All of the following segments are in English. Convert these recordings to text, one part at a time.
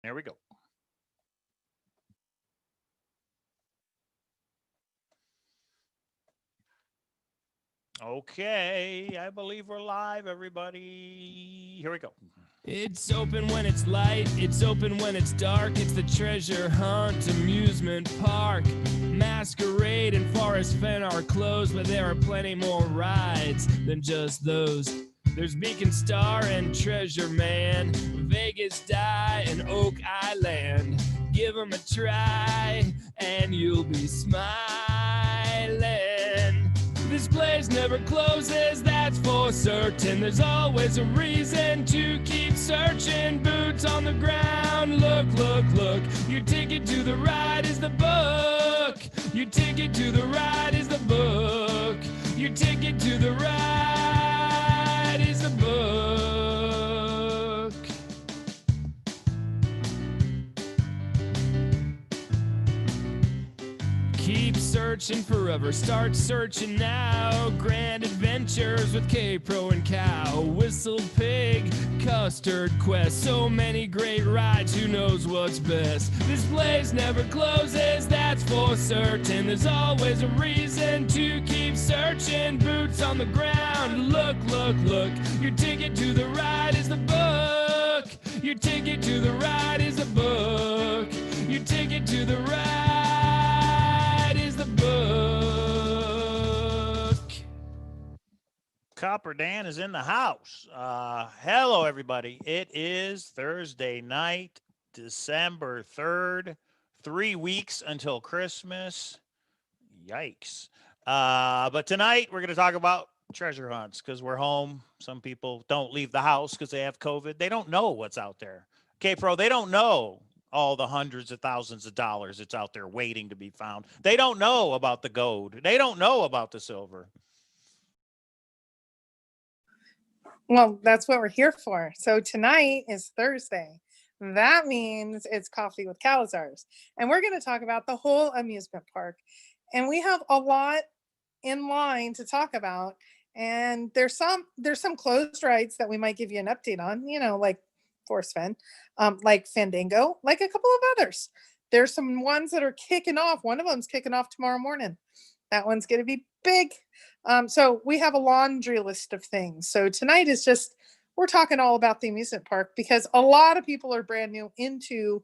There we go. Okay, I believe we're live, everybody. Here we go. It's open when it's light, it's open when it's dark. It's the treasure hunt amusement park. Masquerade and Forest Fen are closed, but there are plenty more rides than just those. There's Beacon Star and Treasure Man, Vegas Die and Oak Island. Give 'em a try and you'll be smiling. This place never closes, that's for certain. There's always a reason to keep searching. Boots on the ground, look, look, look. Your ticket to the ride is the book. Your ticket to the ride is the book. Your ticket to the ride is the book. Keep searching forever, start searching now. Grand adventures with kpro and Cow. Whistle Pig, Custard Quest. So many great rides, who knows what's best. This place never closes, that's for certain. There's always a reason to keep searching. Boots on the ground, look, look, look. Your ticket to the ride is the book. Your ticket to the ride is the book. Your ticket to the ride is the book. Copper Dan is in the house. Hello, everybody. It is Thursday night, December 3rd. 3 weeks until Christmas. Yikes. But tonight we're going to talk about treasure hunts because we're home. Some people don't leave the house because they have COVID. They don't know what's out there. Kpro, they don't know all the hundreds of thousands of dollars that's out there waiting to be found. They don't know about the gold. They don't know about the silver. Well, that's what we're here for. So tonight is Thursday. That means it's Coffee with Cowlazars. And we're going to talk about the whole amusement park. And we have a lot in line to talk about. And there's some closed rides that we might give you an update on, you know, like Force Fen, like Fandango, like a couple of others. There's some ones that are kicking off. One of them's kicking off tomorrow morning. That one's going to be big. So we have a laundry list of things. So tonight is just, we're talking all about the amusement park because a lot of people are brand new into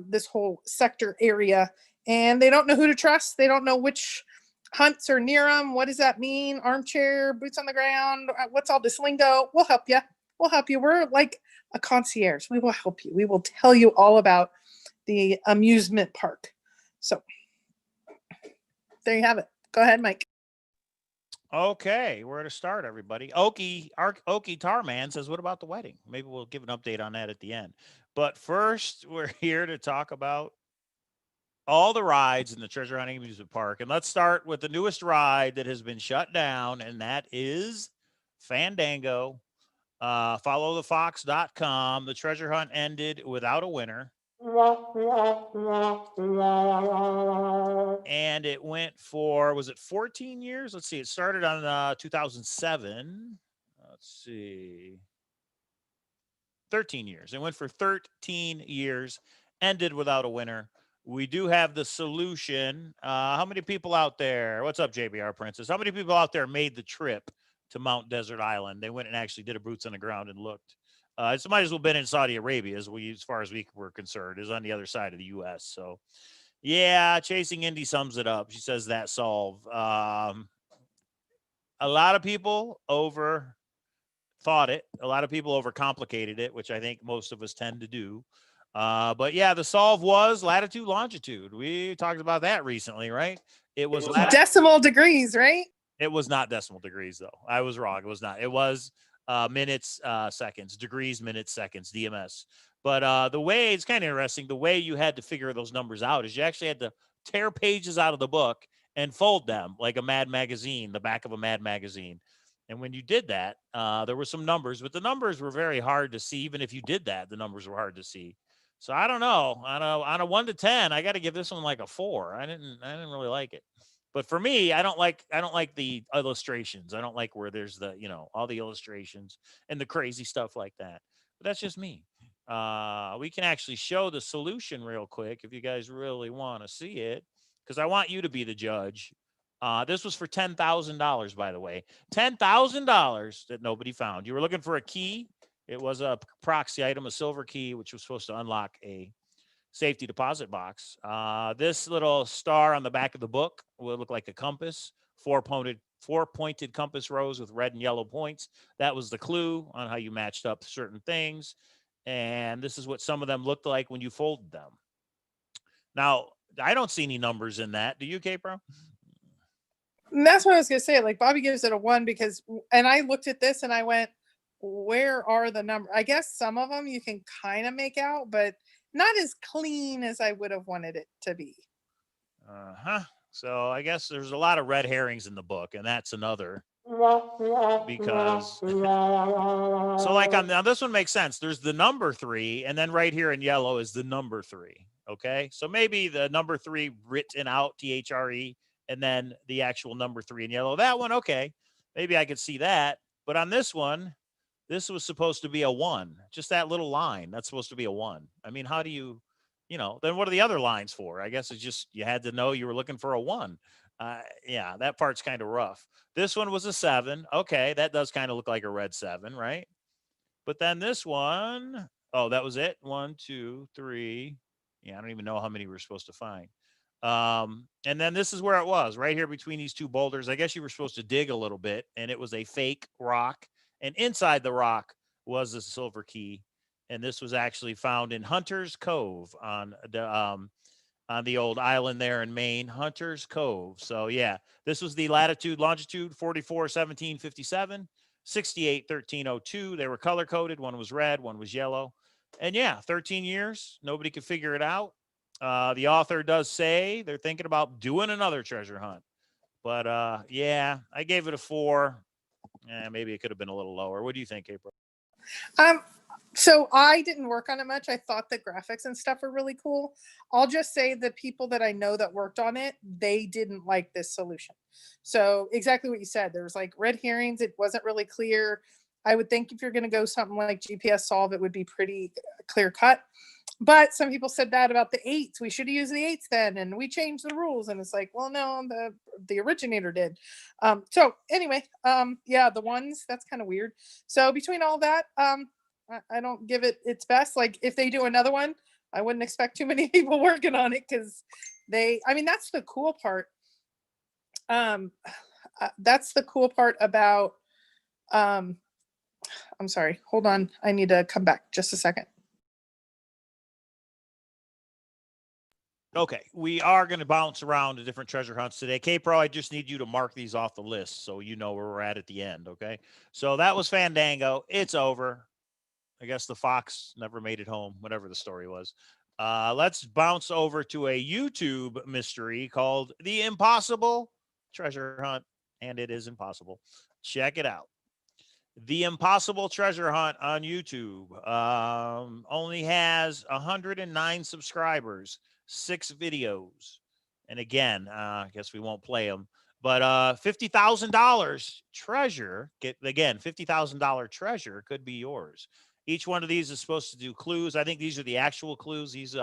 this whole sector area and they don't know who to trust. They don't know which hunts are near them. What does that mean? Armchair, boots on the ground. What's all this lingo? We'll help you. We'll help you. We're like a concierge. We will help you. We will tell you all about the amusement park. So there you have it. Go ahead, Mike. Okay, where to start, everybody? Okie Tarman says, what about the wedding? Maybe we'll give an update on that at the end. But first, we're here to talk about all the rides in the Treasure Hunting Amusement Park. And let's start with the newest ride that has been shut down, and that is Fandango. Followthefox.com. The treasure hunt ended without a winner. And it went for, was it 14 years? Let's see. It started on 2007. Let's see. 13 years. It went for 13 years, ended without a winner. We do have the solution. How many people out there? What's up, JBR Princess? How many people out there made the trip to Mount Desert Island? They went and actually did a boots on the ground and looked. It might as well been in Saudi Arabia as far as we were concerned, is on the other side of the U.S. So, yeah, Chasing Indy sums it up. She says that solve. A lot of people overthought it. A lot of people overcomplicated it, which I think most of us tend to do. But yeah, the solve was latitude, longitude. We talked about that recently, right? It was decimal degrees, right? It was not decimal degrees, though. I was wrong. It was not. It was minutes, seconds, degrees, minutes, seconds, DMS. But the way, it's kind of interesting, the way you had to figure those numbers out is you actually had to tear pages out of the book and fold them like a Mad magazine, the back of a Mad magazine. And when you did that, there were some numbers, but the numbers were very hard to see. Even if you did that, the numbers were hard to see. So I don't know. On a 1 to 10, I got to give this one like a 4. I didn't really like it. But for me, I don't like the illustrations. I don't like where there's the, all the illustrations and the crazy stuff like that. But that's just me. We can actually show the solution real quick if you guys really want to see it, because I want you to be the judge. This was for $10,000, by the way. $10,000 that nobody found. You were looking for a key. It was a proxy item, a silver key, which was supposed to unlock a safety deposit box. This little star on the back of the book will look like a compass, four-pointed compass rose with red and yellow points. That was the clue on how you matched up certain things. And this is what some of them looked like when you folded them. Now, I don't see any numbers in that. Do you, kpro? And that's what I was gonna say. Like Bobby gives it a 1 because, and I looked at this and I went, where are the numbers? I guess some of them you can kind of make out, but not as clean as I would have wanted it to be. So I guess there's a lot of red herrings in the book, and that's another, because so like on now this one makes sense. There's the number 3, and then right here in yellow is the number 3. Okay, so maybe the number 3 written out THRE, and then the actual number 3 in yellow. That one, okay, maybe I could see that. But on this one, this was supposed to be a 1. Just that little line, that's supposed to be a 1. I mean, how do you, then what are the other lines for? I guess it's just you had to know you were looking for a 1. Yeah, that part's kind of rough. This one was a 7. Okay, that does kind of look like a red 7, right? But then this one, oh, that was it. 1, 2, 3. Yeah, I don't even know how many we're supposed to find. And then this is where it was, right here between these two boulders. I guess you were supposed to dig a little bit, and it was a fake rock. And inside the rock was a silver key. And this was actually found in Hunter's Cove on the old island there in Maine, Hunter's Cove. So yeah, this was the latitude, longitude 44, 17, 57, 68, 1302. They were color coded. One was red, one was yellow. And yeah, 13 years. Nobody could figure it out. The author does say they're thinking about doing another treasure hunt. But yeah, I gave it a 4. Maybe it could have been a little lower. What do you think, April? So I didn't work on it much. I thought the graphics and stuff were really cool. I'll just say the people that I know that worked on it, they didn't like this solution. So exactly what you said. There was like red herrings. It wasn't really clear. I would think if you're going to go something like GPS solve, it would be pretty clear cut. But some people said that about the 8s. We should have used the 8s then, and we changed the rules. And it's like, well, no, the originator did. So anyway, yeah, the 1s, that's kind of weird. So between all that, I don't give it its best. Like if they do another one, I wouldn't expect too many people working on it because I mean, that's the cool part. That's the cool part about, I'm sorry, hold on. I need to come back just a second. Okay, we are going to bounce around to different treasure hunts today. kpro, I just need you to mark these off the list so you know where we're at the end, okay? So that was Fandango. It's over. I guess the fox never made it home, whatever the story was. Let's bounce over to a YouTube mystery called The Impossible Treasure Hunt, and it is impossible. Check it out. The Impossible Treasure Hunt on YouTube only has 109 subscribers, 6 videos. And again, I guess we won't play them. But $50,000 treasure, again, $50,000 treasure could be yours. Each one of these is supposed to do clues. I think these are the actual clues. These,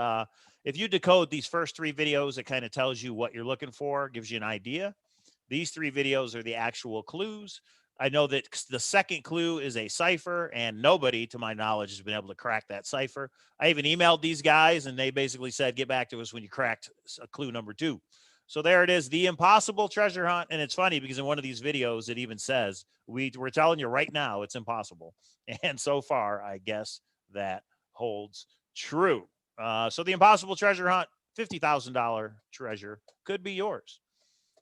if you decode these first 3 videos, it kind of tells you what you're looking for, gives you an idea. These 3 videos are the actual clues. I know that the second clue is a cipher, and nobody, to my knowledge, has been able to crack that cipher. I even emailed these guys, and they basically said, get back to us when you cracked clue number 2. So there it is, The Impossible Treasure Hunt. And it's funny because in one of these videos, it even says, we're telling you right now, it's impossible. And so far, I guess that holds true. So The Impossible Treasure Hunt, $50,000 treasure could be yours.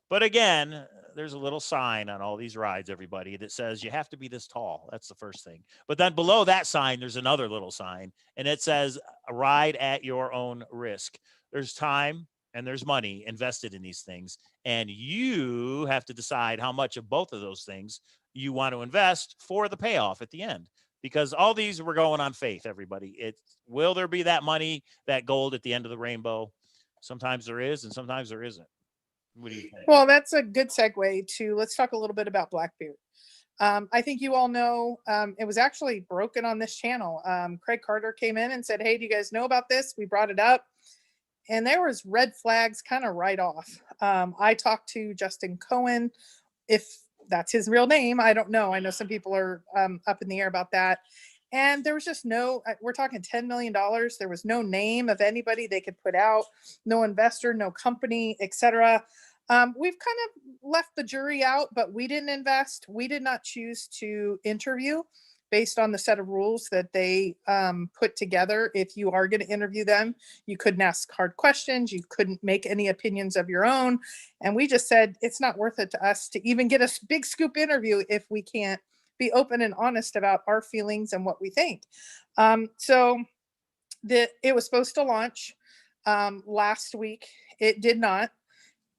But again, there's a little sign on all these rides, everybody, that says you have to be this tall. That's the first thing. But then below that sign, there's another little sign, and it says ride at your own risk. There's time and there's money invested in these things, and you have to decide how much of both of those things you want to invest for the payoff at the end. Because all these were going on faith, everybody. Will there be that money, that gold at the end of the rainbow? Sometimes there is, and sometimes there isn't. What do you think? Well, that's a good segue to, let's talk a little bit about Blackbeard. I think you all know, it was actually broken on this channel. Craig Carter came in and said, hey, do you guys know about this? We brought it up. And there was red flags kind of right off. I talked to Justin Cohen, if that's his real name. I don't know. I know some people are up in the air about that. And there was just no, we're talking $10 million. There was no name of anybody they could put out, no investor, no company, etc. We've kind of left the jury out, but we didn't invest. We did not choose to interview based on the set of rules that they put together. If you are going to interview them, you couldn't ask hard questions. You couldn't make any opinions of your own. And we just said, it's not worth it to us to even get a big scoop interview if we can't be open and honest about our feelings and what we think. So it was supposed to launch last week. It did not.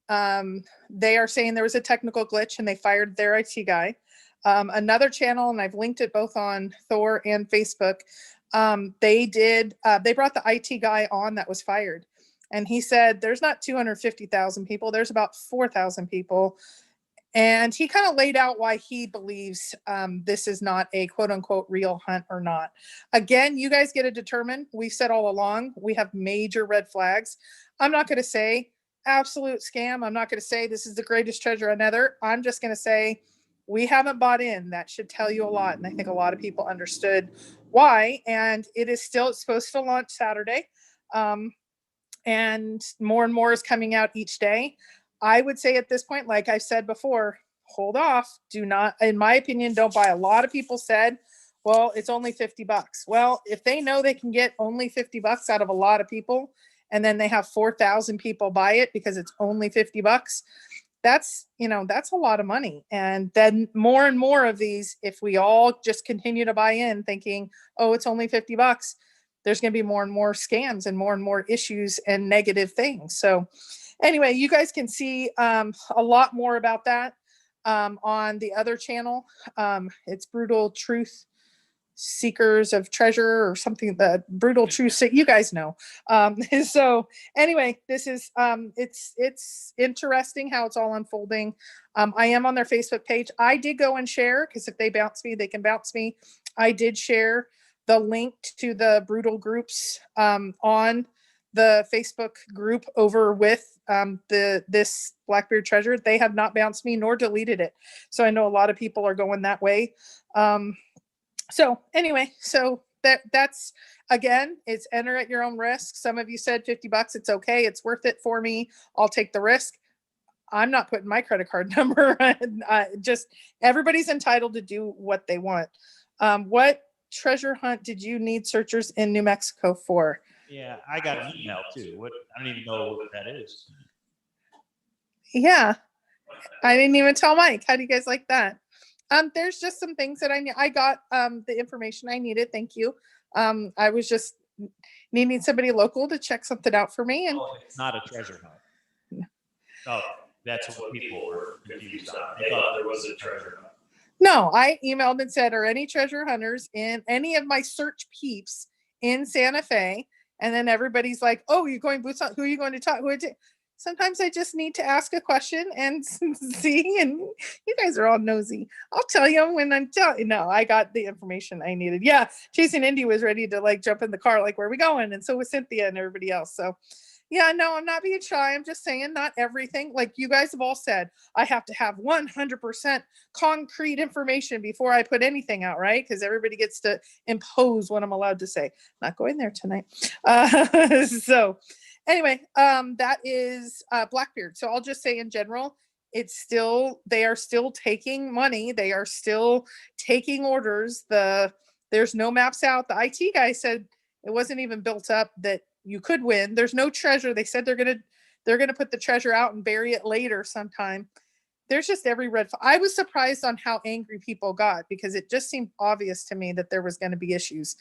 They are saying there was a technical glitch and they fired their IT guy. Another channel, and I've linked it both on Thor and Facebook. They brought the IT guy on that was fired. And he said, there's not 250,000 people. There's about 4,000 people. And he kind of laid out why he believes this is not a quote unquote real hunt or not. Again, you guys get to determine. We've said all along, we have major red flags. I'm not going to say absolute scam. I'm not going to say this is the greatest treasure on Nether. I'm just going to say we haven't bought in. That should tell you a lot. And I think a lot of people understood why. And it is still supposed to launch Saturday. And more is coming out each day. I would say at this point, like I said before, hold off. Do not, in my opinion, don't buy. A lot of people said, well, it's only $50. Well, if they know they can get only $50 out of a lot of people, and then they have 4,000 people buy it because it's only $50, that's a lot of money. And then more and more of these, if we all just continue to buy in thinking, oh, it's only $50, there's going to be more and more scams and more issues and negative things. So anyway, you guys can see a lot more about that on the other channel. It's Brutal Truth Seekers of Treasure or something, the Brutal Truth, you guys know. So anyway, this is, it's interesting how it's all unfolding. I am on their Facebook page. I did go and share, because if they bounce me, they can bounce me. I did share the link to the Brutal groups on the Facebook group over with this Blackbeard treasure. They have not bounced me nor deleted it. So I know a lot of people are going that way. So anyway, so that's, again, it's enter at your own risk. Some of you said $50, it's okay. It's worth it for me. I'll take the risk. I'm not putting my credit card number. Just everybody's entitled to do what they want. What treasure hunt did you need searchers in New Mexico for? Yeah, I got an email too. I don't even know what that is. Yeah, I didn't even tell Mike. How do you guys like that? There's just some things that I got the information I needed. Thank you. I was just needing somebody local to check something out for me. And it's not a treasure hunt. Oh, that's what people were confused on. They thought there was a treasure hunt. No, I emailed and said, are any treasure hunters in any of my search peeps in Santa Fe? And then everybody's like, oh, you're going boots on. Who are you going to talk? Sometimes I just need to ask a question and see, and you guys are all nosy. I'll tell you when I'm telling you. No, I got the information I needed. Yeah, Chasing Indy was ready to like jump in the car, like, where are we going? And so was Cynthia and everybody else. So yeah, no, I'm not being shy. I'm just saying not everything. Like you guys have all said, I have to have 100% concrete information before I put anything out, right? Because everybody gets to impose what I'm allowed to say. Not going there tonight. So anyway, that is Blackbeard. So I'll just say in general, they are still taking money. They are still taking orders. There's no maps out. The IT guy said it wasn't even built up that you could win. There's no treasure. They said they're gonna put the treasure out and bury it later sometime. There's just every red flag. I was surprised on how angry people got, because it just seemed obvious to me that there was going to be issues.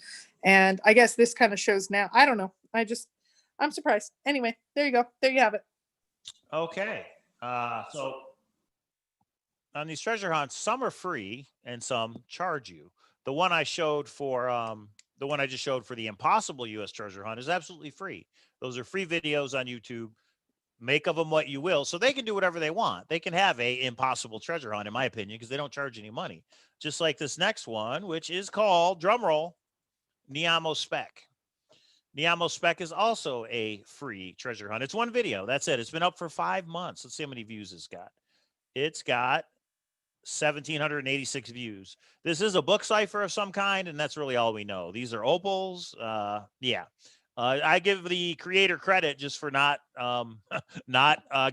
And I guess this kind of shows now. I don't know. I'm surprised. Anyway, there you go. There you have it. Okay. So on these treasure hunts, some are free and some charge you. The one I showed for the one I just showed for the Impossible U.S. treasure hunt is absolutely free. Those are free videos on YouTube. Make of them what you will. So they can do whatever they want. They can have a impossible treasure hunt, in my opinion, because they don't charge any money. Just like this next one, which is called, drumroll, Niamo Spec. Niamo Spec is also a free treasure hunt. It's one video. That's it. It's been up for 5 months. Let's see how many views it's got. It's got 1,786 views. This is a book cipher of some kind, and that's really all we know. These are opals. Yeah. I give the creator credit just for not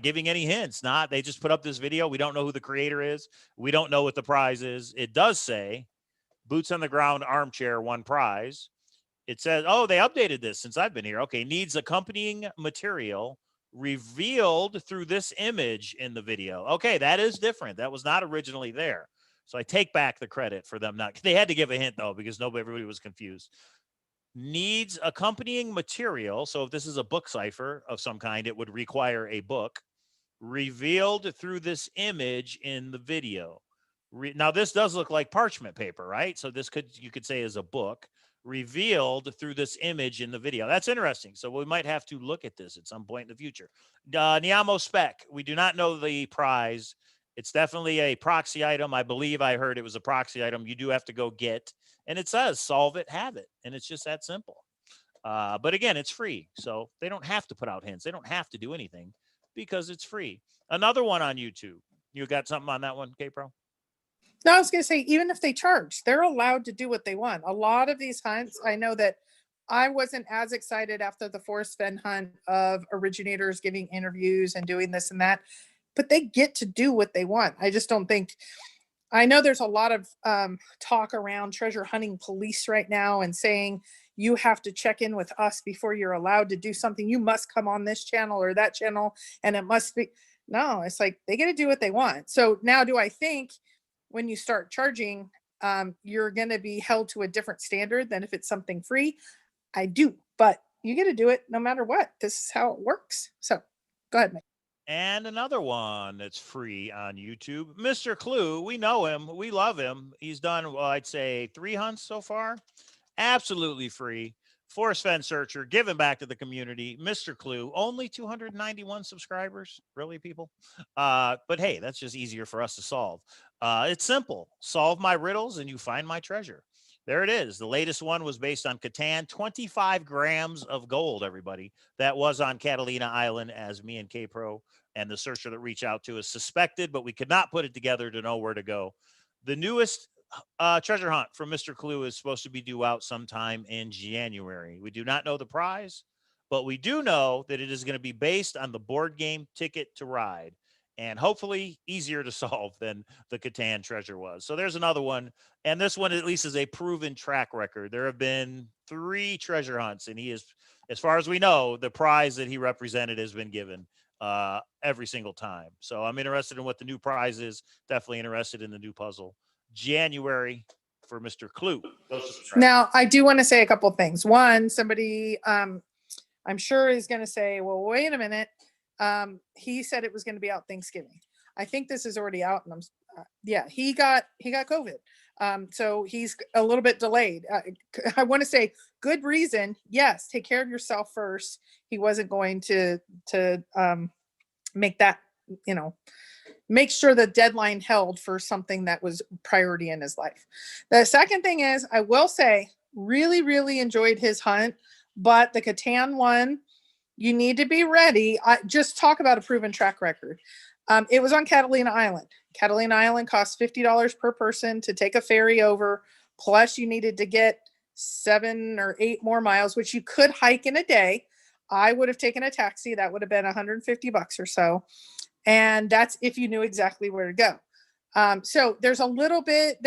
giving any hints. They just put up this video. We don't know who the creator is. We don't know what the prize is. It does say boots on the ground armchair, one prize. It says, oh, they updated this since I've been here. Okay, needs accompanying material revealed through this image in the video. Okay, that is different. That was not originally there. So I take back the credit for them not. They had to give a hint, though, because everybody was confused. Needs accompanying material. So if this is a book cipher of some kind, it would require a book revealed through this image in the video. Now, this does look like parchment paper, right? So this you could say is a book revealed through this image in the video. That's interesting. So we might have to look at this at some point in the future. Niamo Spec. We do not know the prize. It's definitely a proxy item. I believe I heard it was a proxy item. You do have to go get. And it says, solve it, have it. And it's just that simple. But again, it's free. So they don't have to put out hints. They don't have to do anything because it's free. Another one on YouTube. You got something on that one, kpro? No, I was going to say, even if they charge, they're allowed to do what they want. A lot of these hunts, I know that I wasn't as excited after the Forest Fen hunt of originators giving interviews and doing this and that, but they get to do what they want. I just don't think, I know there's a lot of talk around treasure hunting police right now and saying you have to check in with us before you're allowed to do something. You must come on this channel or that channel, and it must be. No, it's like they get to do what they want. So now, do I think when you start charging, you're going to be held to a different standard than if it's something free? I do, but you get to do it no matter what. This is how it works. So go ahead, Mike. And another one that's free on YouTube, Mr. Clue. We know him. We love him. He's done, well, I'd say 3 hunts so far. Absolutely free. Forest Fen Searcher, giving back to the community. Mr. Clue, only 291 subscribers. Really, people? But hey, that's just easier for us to solve. It's simple. Solve my riddles and you find my treasure. There it is. The latest one was based on Catan, 25 grams of gold, everybody. That was on Catalina Island, as me and kpro and the searcher that reached out to us suspected, but we could not put it together to know where to go. The newest treasure hunt from Mr. Clue is supposed to be due out sometime in January. We do not know the prize, but we do know that it is going to be based on the board game Ticket to Ride, and hopefully easier to solve than the Catan treasure was. So there's another one. And this one at least is a proven track record. There have been 3 treasure hunts, and he is, as far as we know, the prize that he represented has been given every single time. So I'm interested in what the new prize is. Definitely interested in the new puzzle. January for Mr. Clue. Now, I do want to say a couple of things. One, somebody I'm sure is going to say, well, wait a minute. He said it was going to be out Thanksgiving. I think this is already out, and I'm yeah, he got COVID. So he's a little bit delayed. I want to say good reason. Yes, take care of yourself first. He wasn't going to make that, make sure the deadline held for something that was priority in his life. The second thing is, I will say, really, really enjoyed his hunt, but the Catan one, you need to be ready. Just talk about a proven track record. It was on Catalina Island. Catalina Island costs $50 per person to take a ferry over. Plus, you needed to get 7 or 8 more miles, which you could hike in a day. I would have taken a taxi. That would have been $150 or so. And that's if you knew exactly where to go. So there's a little bit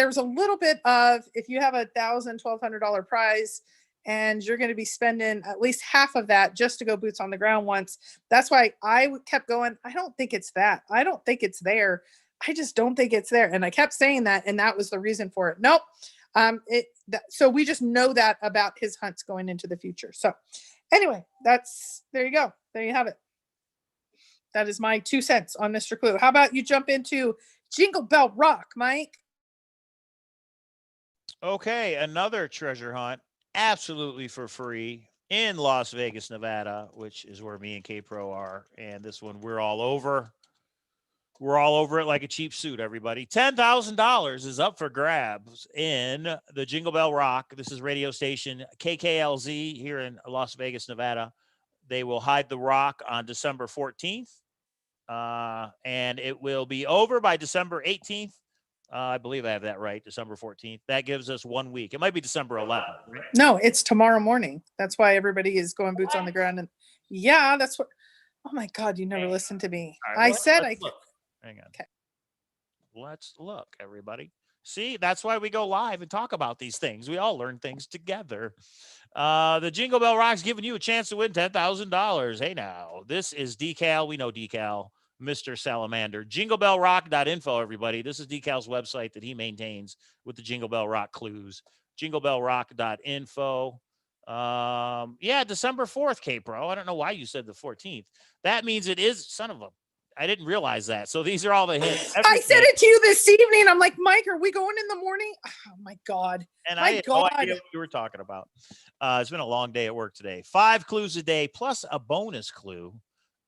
of, if you have $1,000, $1,200 prize, and you're going to be spending at least half of that just to go boots on the ground once. That's why I kept going. I don't think it's that. I don't think it's there. I just don't think it's there. And I kept saying that, and that was the reason for it. Nope. So we just know that about his hunts going into the future. So anyway, there you go. There you have it. That is my 2 cents on Mr. Clue. How about you jump into Jingle Bell Rock, Mike? Okay, another treasure hunt, absolutely for free. in Las Vegas, Nevada, which is where me and kpro are. And this one, we're all over. We're all over it like a cheap suit, everybody. $10,000 is up for grabs in the Jingle Bell Rock. This is radio station KKLZ here in Las Vegas, Nevada. They will hide the rock on December 14th, and it will be over by December 18th. I believe I have that right, December 14th. That gives us 1 week. It might be December 11th. Right? No, it's tomorrow morning. That's why everybody is going boots on the ground. And yeah, that's what. Oh my God, you never listened to me. All right, I said I could. look. Hang on. Okay. Let's look, everybody. See, that's why we go live and talk about these things. We all learn things together. The Jingle Bell Rock's giving you a chance to win $10,000. Hey, now, this is Decal. We know Decal, Mr. Salamander. JingleBellRock.info, everybody. This is Decal's website that he maintains with the Jingle Bell Rock clues. JingleBellRock.info. Yeah, December 4th, kpro. I don't know why you said the 14th. That means it is, son of a. I didn't realize that. So these are all the hints. I said it to you this evening. I'm like, Mike, are we going in the morning? Oh my God. And my I had no idea what you were talking about. It's been a long day at work today. 5 clues a day plus a bonus clue.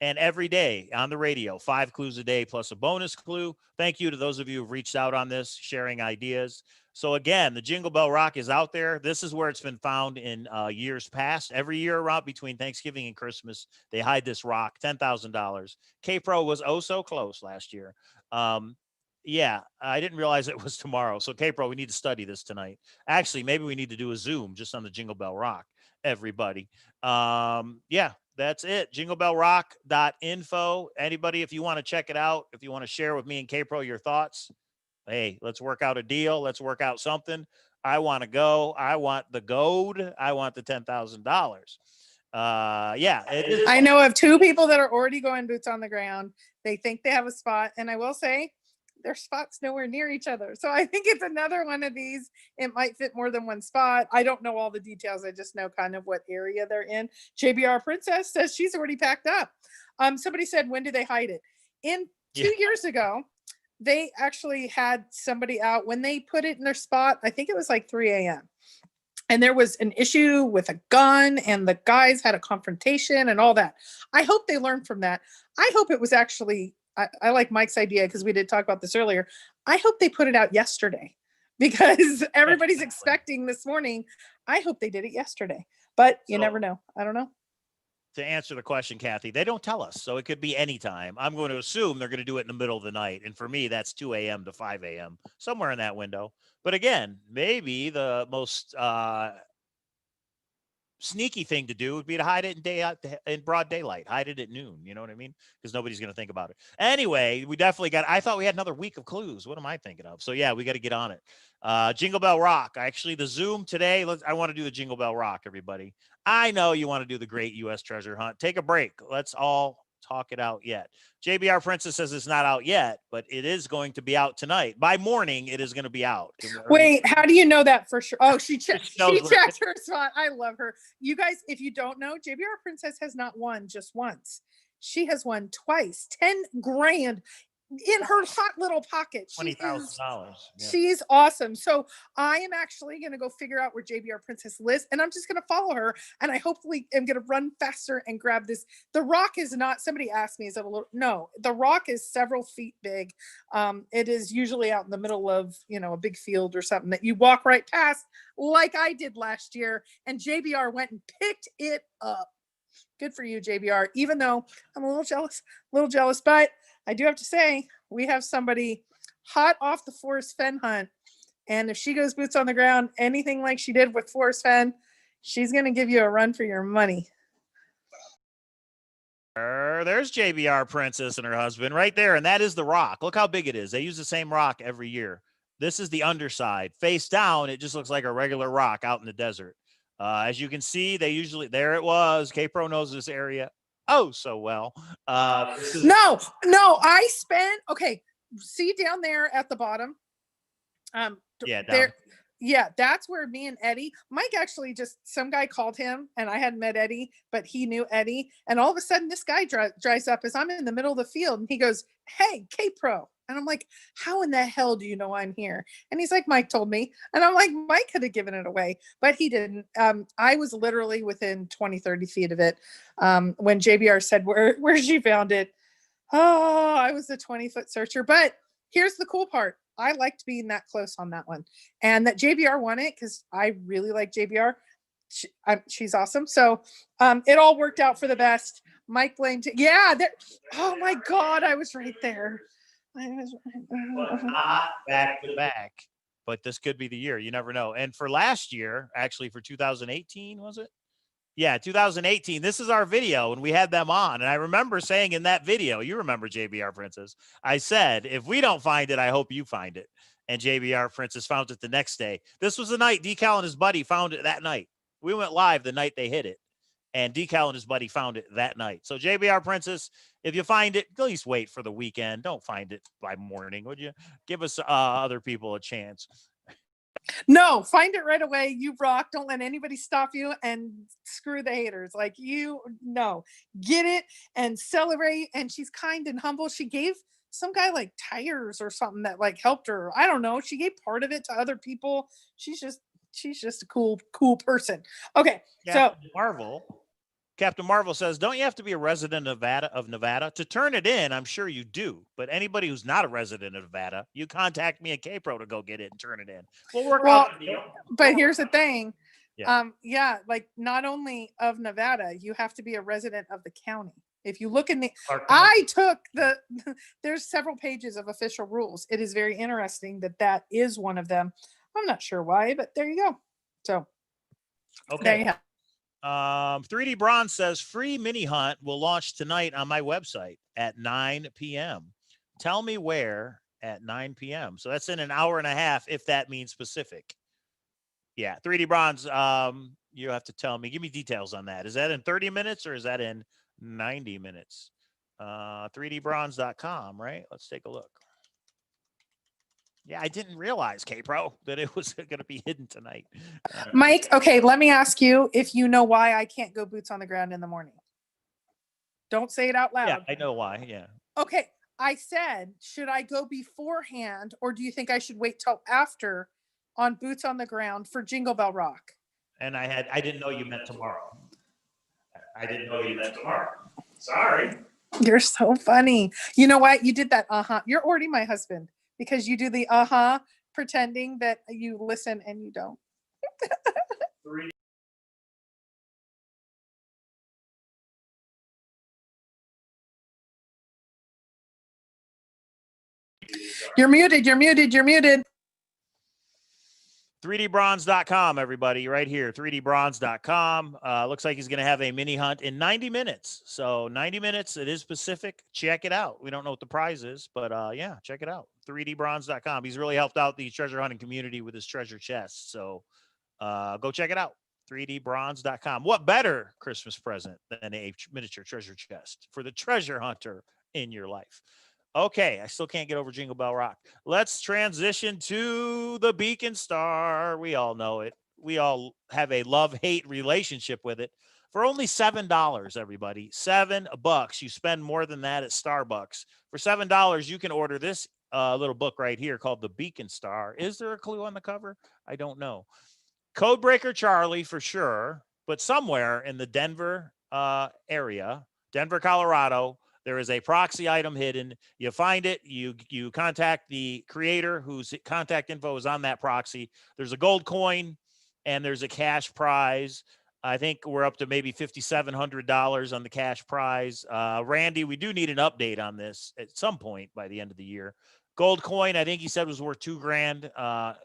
And every day on the radio, 5 clues a day plus a bonus clue. Thank you to those of you who've reached out on this, sharing ideas. So again, the Jingle Bell Rock is out there. This is where it's been found in years past. Every year around between Thanksgiving and Christmas, they hide this rock, $10,000. kpro was oh so close last year. Yeah, I didn't realize it was tomorrow. So kpro, we need to study this tonight. Actually, maybe we need to do a Zoom just on the Jingle Bell Rock, everybody. Yeah, that's it. JingleBellRock.info. Anybody, if you want to check it out, if you want to share with me and kpro your thoughts, hey, let's work out a deal. Let's work out something. I want to go. I want the gold. I want the $10,000. Yeah, it is. I know of 2 people that are already going boots on the ground. They think they have a spot. And I will say their spots nowhere near each other. So I think it's another one of these. It might fit more than one spot. I don't know all the details. I just know kind of what area they're in. JBR Princess says she's already packed up. Somebody said, when do they hide it? In 2 years ago, they actually had somebody out when they put it in their spot. I think it was like 3 a.m. And there was an issue with a gun and the guys had a confrontation and all that. I hope they learned from that. I hope it was actually, I like Mike's idea because we did talk about this earlier. I hope they put it out yesterday because everybody's expecting this morning. I hope they did it yesterday, but you never know. I don't know. To answer the question, Kathy, they don't tell us. So it could be anytime. I'm going to assume they're going to do it in the middle of the night. And for me, that's 2 a.m. to 5 a.m., somewhere in that window. But again, maybe the most sneaky thing to do would be to hide it in broad daylight, hide it at noon. You know what I mean? Because nobody's going to think about it. Anyway, we definitely I thought we had another week of clues. What am I thinking of? So yeah, we got to get on it. Jingle Bell Rock. Actually, the Zoom today, I want to do the Jingle Bell Rock, everybody. I know you want to do the great U.S. treasure hunt. Take a break. Let's all talk it out yet. JBR Princess says it's not out yet, but it is going to be out tonight. By morning, it is going to be out. Wait, how do you know that for sure? Oh, she checked her spot. I love her. You guys, if you don't know, JBR Princess has not won just once. She has won twice, 10 grand in her hot little pocket. $20,000. She's awesome. So I am actually going to go figure out where JBR Princess lives, and I'm just going to follow her. And I hopefully am going to run faster and grab this. The rock is not, somebody asked me, is it a little, no, the rock is several feet big. It is usually out in the middle of, a big field or something that you walk right past like I did last year. And JBR went and picked it up. Good for you, JBR, even though I'm a little jealous, but I do have to say, we have somebody hot off the Forrest Fenn hunt. And if she goes boots on the ground, anything like she did with Forrest Fenn, she's going to give you a run for your money. There's JBR Princess and her husband right there. And that is the rock. Look how big it is. They use the same rock every year. This is the underside. Face down, it just looks like a regular rock out in the desert. As you can see, there it was. kpro knows this area oh so well. Okay, see down there at the bottom, that's where me and Eddie, Mike actually some guy called him, and I hadn't met Eddie, but he knew Eddie, and all of a sudden this guy drives up as I'm in the middle of the field, and he goes, "Hey, kpro." And I'm like, how in the hell do you know I'm here? And he's like, Mike told me. And I'm like, Mike could have given it away, but he didn't. I was literally within 20, 30 feet of it. When JBR said where she found it, oh, I was a 20-foot searcher. But here's the cool part. I liked being that close on that one. And that JBR won it because I really like JBR. She's awesome. So it all worked out for the best. Mike blamed it. Yeah. Oh my God. I was right there. But not back to back. But this could be the year. You never know. And for last year, actually for 2018, was it? Yeah, 2018. This is our video, and we had them on. And I remember saying in that video, you remember JBR Princess, I said, if we don't find it, I hope you find it. And JBR Princess found it the next day. This was the night Decal and his buddy found it that night. We went live the night they hit it. And Decal and his buddy found it that night. So JBR Princess, if you find it, at least wait for the weekend. Don't find it by morning, would you? Give us other people a chance. No, find it right away. You rock. Don't let anybody stop you, and screw the haters. Like, get it and celebrate. And she's kind and humble. She gave some guy like tires or something that like helped her. I don't know. She gave part of it to other people. She's just a cool person. Okay. Captain Marvel says, don't you have to be a resident of Nevada to turn it in? I'm sure you do. But anybody who's not a resident of Nevada, you contact me at kpro to go get it and turn it in. We'll work out the deal. But here's the thing. Yeah. Like not only of Nevada, you have to be a resident of the county. If you look in I took there's several pages of official rules. It is very interesting that is one of them. I'm not sure why, but there you go. So okay. There you have. 3D Bronze says free mini hunt will launch tonight on my website at 9 p.m. Tell me where at 9 p.m. So that's in an hour and a half, if that means specific. Yeah, 3D Bronze, you have to tell me. Give me details on that. Is that in 30 minutes or is that in 90 minutes? 3dbronze.com, right? Let's take a look. Yeah, I didn't realize, kpro, that it was going to be hidden tonight. Mike, okay, let me ask you if you know why I can't go boots on the ground in the morning. Don't say it out loud. Yeah, I know why, yeah. Okay, I said, should I go beforehand or do you think I should wait till after on boots on the ground for Jingle Bell Rock? And I didn't know you meant tomorrow. I didn't know you meant tomorrow. Sorry. You're so funny. You know what? You did that. You're already my husband. Because you do the pretending that you listen and you don't. You're muted. 3dbronze.com, everybody, right here. 3dbronze.com. Looks like he's going to have a mini hunt in 90 minutes. So 90 minutes, it is Pacific. Check it out. We don't know what the prize is, but yeah, check it out. 3dbronze.com. He's really helped out the treasure hunting community with his treasure chest. So go check it out. 3dbronze.com. What better Christmas present than a miniature treasure chest for the treasure hunter in your life? Okay, I still can't get over Jingle Bell Rock. Let's transition to the Beacon Star. We all know it. We all have a love-hate relationship with it. For only $7, everybody, $7. You spend more than that at Starbucks. For $7, you can order this little book right here called The Beacon Star. Is there a clue on the cover? I don't know. Codebreaker Charlie for sure, but somewhere in the Denver area, Denver, Colorado, there is a proxy item hidden. You find it, you contact the creator whose contact info is on that proxy. There's a gold coin and there's a cash prize. I think we're up to maybe $5,700 on the cash prize. Randy, we do need an update on this at some point by the end of the year. Gold coin, I think he said was worth $2,000.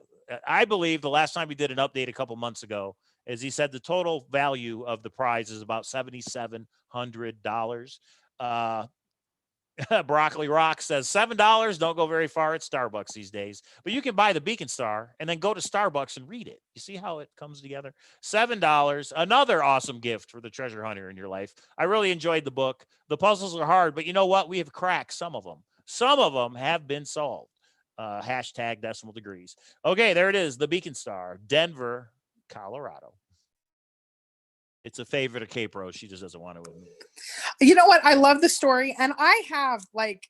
I believe the last time we did an update a couple months ago, as he said, the total value of the prize is about $7,700. Broccoli Rock says $7. Don't go very far at Starbucks these days, but you can buy the Beacon Star and then go to Starbucks and read it. You see how it comes together? $7. Another awesome gift for the treasure hunter in your life. I really enjoyed the book. The puzzles are hard, but you know what? We have cracked some of them. Some of them have been solved. Hashtag decimal degrees. Okay, there it is. The Beacon Star, Denver, Colorado. It's a favorite of kpro. She just doesn't want to admit it. You know what? I love the story. And I have like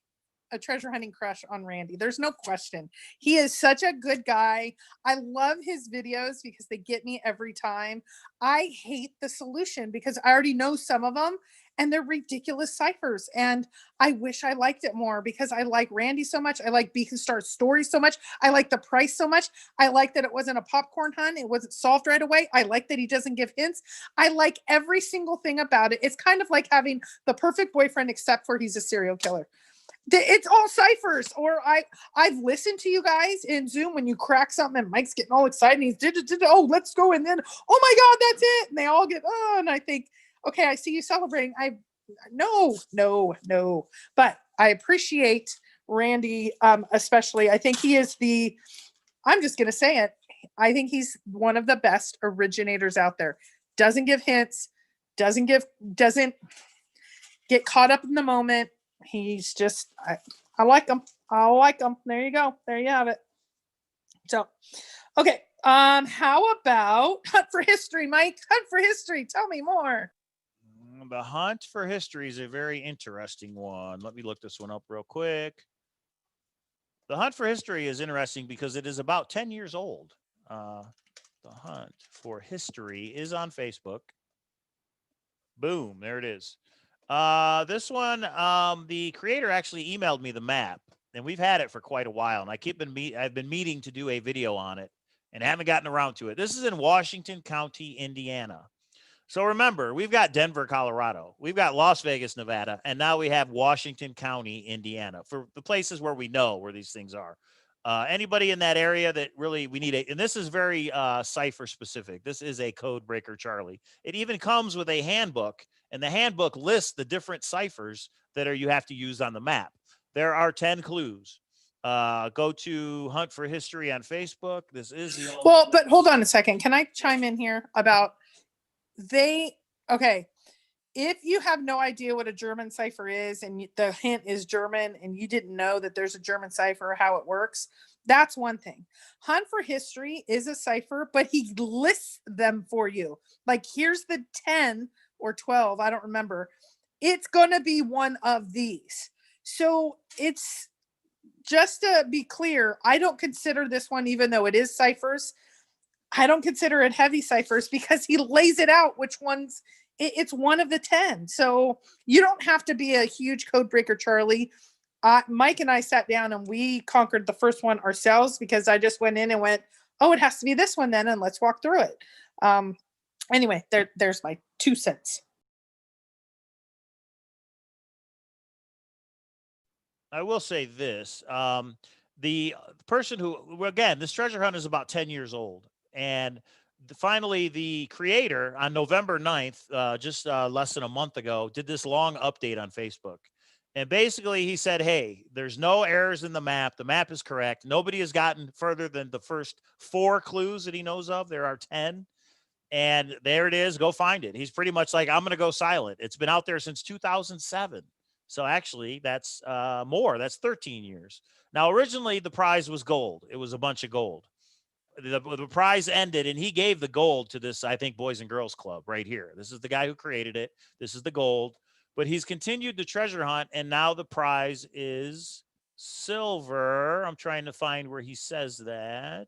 a treasure hunting crush on Randy. There's no question. He is such a good guy. I love his videos because they get me every time. I hate the solution because I already know some of them and they're ridiculous ciphers. And I wish I liked it more because I like Randy so much. I like Beacon Star's story so much. I like the price so much. I like that it wasn't a popcorn hunt. It wasn't solved right away. I like that he doesn't give hints. I like every single thing about it. It's kind of like having the perfect boyfriend, except for he's a serial killer. It's all ciphers. Or I've listened to you guys in Zoom when you crack something and Mike's getting all excited and he's oh, let's go, and then oh my god, that's it, and they all get and I think, okay, I see you celebrating. No, but I appreciate Randy, especially. I think he is I'm just gonna say it, I think he's one of the best originators out there. Doesn't give hints, doesn't get caught up in the moment. He's just, I like him. I like him. There you go. There you have it. So, okay. How about Hunt for History, Mike? Hunt for History. Tell me more. The Hunt for History is a very interesting one. Let me look this one up real quick. The Hunt for History is interesting because it is about 10 years old. The Hunt for History is on Facebook. Boom, there it is. This one, the creator actually emailed me the map, and we've had it for quite a while, and I've been meaning to do a video on it and haven't gotten around to it. This is in Washington County, Indiana. So remember, we've got Denver, Colorado, we've got Las Vegas, Nevada, and now we have Washington County, Indiana, for the places where we know where these things are. Anybody in that area that really we need and this is very cipher specific. This is a code breaker, Charlie. It even comes with a handbook, and the handbook lists the different ciphers that you have to use on the map. There are 10 clues. Go to Hunt for History on Facebook. This is the well, but hold on a second. Can I chime in here about okay. If you have no idea what a German cipher is and the hint is German and you didn't know that there's a German cipher or how it works, that's one thing. Hunt for History is a cipher, but he lists them for you. Like, here's the 10 or 12, I don't remember. It's going to be one of these. So it's just to be clear, I don't consider this one, even though it is ciphers, I don't consider it heavy ciphers because he lays it out which ones. It's one of the 10. So you don't have to be a huge code breaker, Charlie. Mike and I sat down and we conquered the first one ourselves because I just went in and went, oh, it has to be this one then, and let's walk through it. Anyway, there's my 2 cents. I will say this. The person who, again, this treasure hunt is about 10 years old. And finally, the creator on November 9th, just less than a month ago, did this long update on Facebook. And basically he said, hey, there's no errors in the map. The map is correct. Nobody has gotten further than the first 4 clues that he knows of. There are 10. And there it is. Go find it. He's pretty much like, I'm going to go silent. It's been out there since 2007. So actually, that's more. That's 13 years. Now, originally, the prize was gold. It was a bunch of gold. The prize ended, and he gave the gold to this, I think, Boys and Girls Club right here. This is the guy who created it. This is the gold. But he's continued the treasure hunt, and now the prize is silver. I'm trying to find where he says that.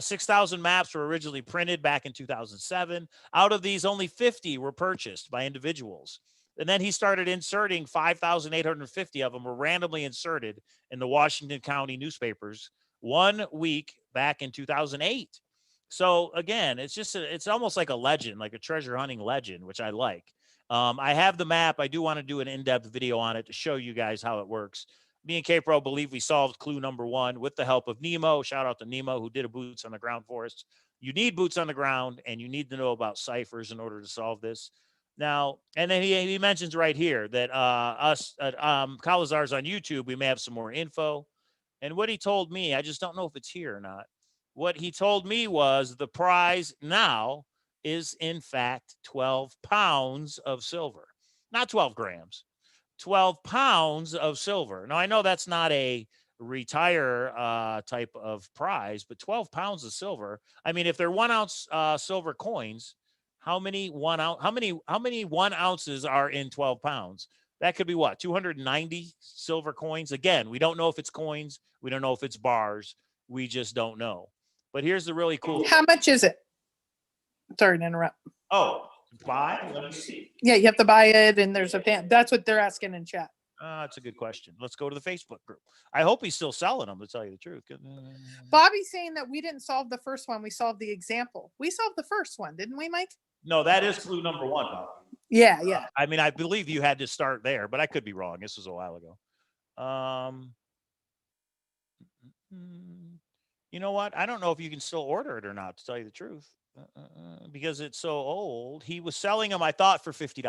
6,000 maps were originally printed back in 2007. Out of these, only 50 were purchased by individuals. And then he started inserting 5,850 of them were randomly inserted in the Washington County newspapers 1 week back in 2008. So again, it's almost like a legend, like a treasure hunting legend, which I like. I have the map. I do want to do an in-depth video on it to show you guys how it works. Me and kpro believe we solved clue number 1 with the help of Nemo. Shout out to Nemo, who did a boots on the ground for us. You need boots on the ground, and you need to know about ciphers in order to solve this. Now, and then he mentions right here that us at Cowlazars on YouTube, we may have some more info. And what he told me, I just don't know if it's here or not. What he told me was the prize now is, in fact, 12 pounds of silver. Not 12 grams, 12 pounds of silver. Now, I know that's not a retire type of prize, but 12 pounds of silver. I mean, if they're 1 ounce silver coins, how many 1 ounces are in 12 pounds? That could be what, 290 silver coins. Again, we don't know if it's coins. We don't know if it's bars. We just don't know. But here's the really cool thing. How much is it? Sorry to interrupt. Oh, buy? Let me see. Yeah, you have to buy it, and there's a pan. That's what they're asking in chat. That's a good question. Let's go to the Facebook group. I hope he's still selling them, to tell you the truth. Bobby's saying that we didn't solve the first one. We solved the example. We solved the first one, didn't we, Mike? No, that is clue number 1, Bob. Yeah, yeah. I mean, I believe you had to start there, but I could be wrong. This was a while ago. You know what? I don't know if you can still order it or not, to tell you the truth, because it's so old. He was selling them, I thought, for $50.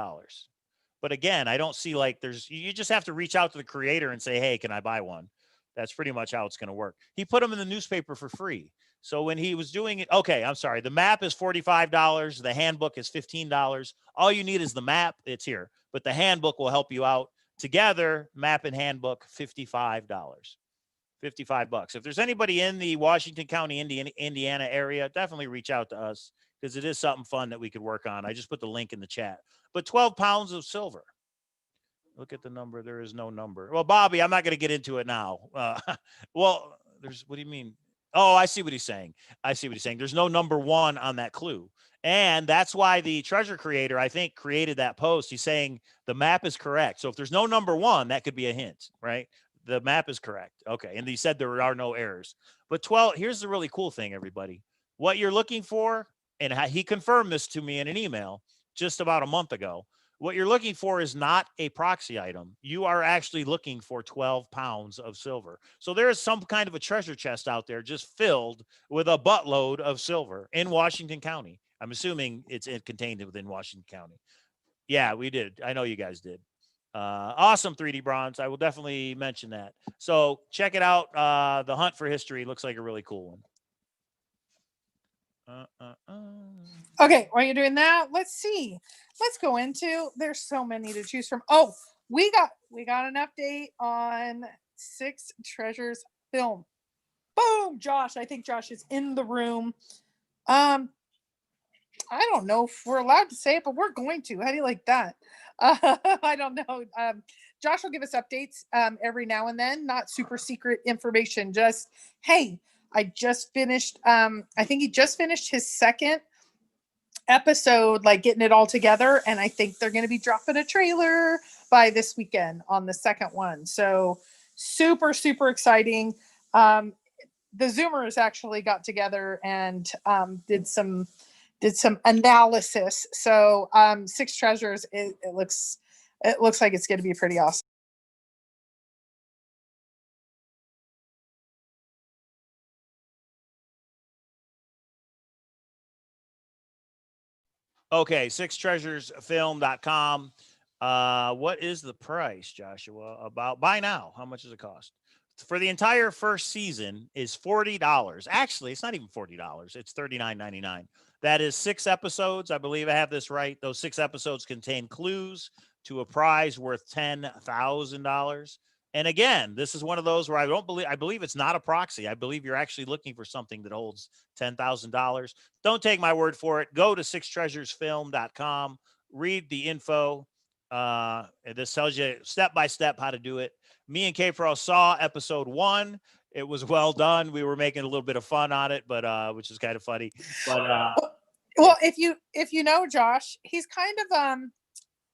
But again, I don't see like you just have to reach out to the creator and say, hey, can I buy one? That's pretty much how it's going to work. He put them in the newspaper for free. So when he was doing it, okay, I'm sorry. The map is $45. The handbook is $15. All you need is the map. It's here. But the handbook will help you out. Together, map and handbook, $55. $55. If there's anybody in the Washington County, Indiana area, definitely reach out to us because it is something fun that we could work on. I just put the link in the chat. But 12 pounds of silver. Look at the number. There is no number. Well, Bobby, I'm not going to get into it now. Well, what do you mean? Oh, I see what he's saying. There's no number 1 on that clue. And that's why the treasure creator, I think, created that post. He's saying the map is correct. So if there's no number 1, that could be a hint, right? The map is correct. Okay. And he said there are no errors. But 12, here's the really cool thing, everybody. What you're looking for, and he confirmed this to me in an email just about a month ago. What you're looking for is not a proxy item. You are actually looking for 12 pounds of silver. So there is some kind of a treasure chest out there just filled with a buttload of silver in Washington County. I'm assuming it's contained within Washington County. Yeah, we did. I know you guys did. Awesome 3D bronze. I will definitely mention that. So check it out. The Hunt for History looks like a really cool one. Okay, while you're doing that, let's see. Let's go into. There's so many to choose from. Oh, we got an update on 6 Treasures film. Boom, Josh. I think Josh is in the room. I don't know if we're allowed to say it, but we're going to. How do you like that? I don't know. Josh will give us updates every now and then. Not super secret information. Just, hey, I just finished. I think he just finished his 2nd episode, like getting it all together. And I think they're going to be dropping a trailer by this weekend on the 2nd one. So super, super exciting. The Zoomers actually got together and did some analysis. So 6 Treasures, it looks like it's going to be pretty awesome. Okay, 6treasuresfilm.com. What is the price, Joshua? About buy now. How much does it cost? For the entire first season is $40. Actually, it's not even $40. It's $39.99. That is 6 episodes. I believe I have this right. Those 6 episodes contain clues to a prize worth $10,000. And again, this is one of those where I believe it's not a proxy. I believe you're actually looking for something that holds $10,000. Don't take my word for it. Go to 6treasuresfilm.com, read the info. This tells you step by step how to do it. Me and kpro saw episode 1. It was well done. We were making a little bit of fun on it, but which is kind of funny. But well, if you know Josh, he's kind of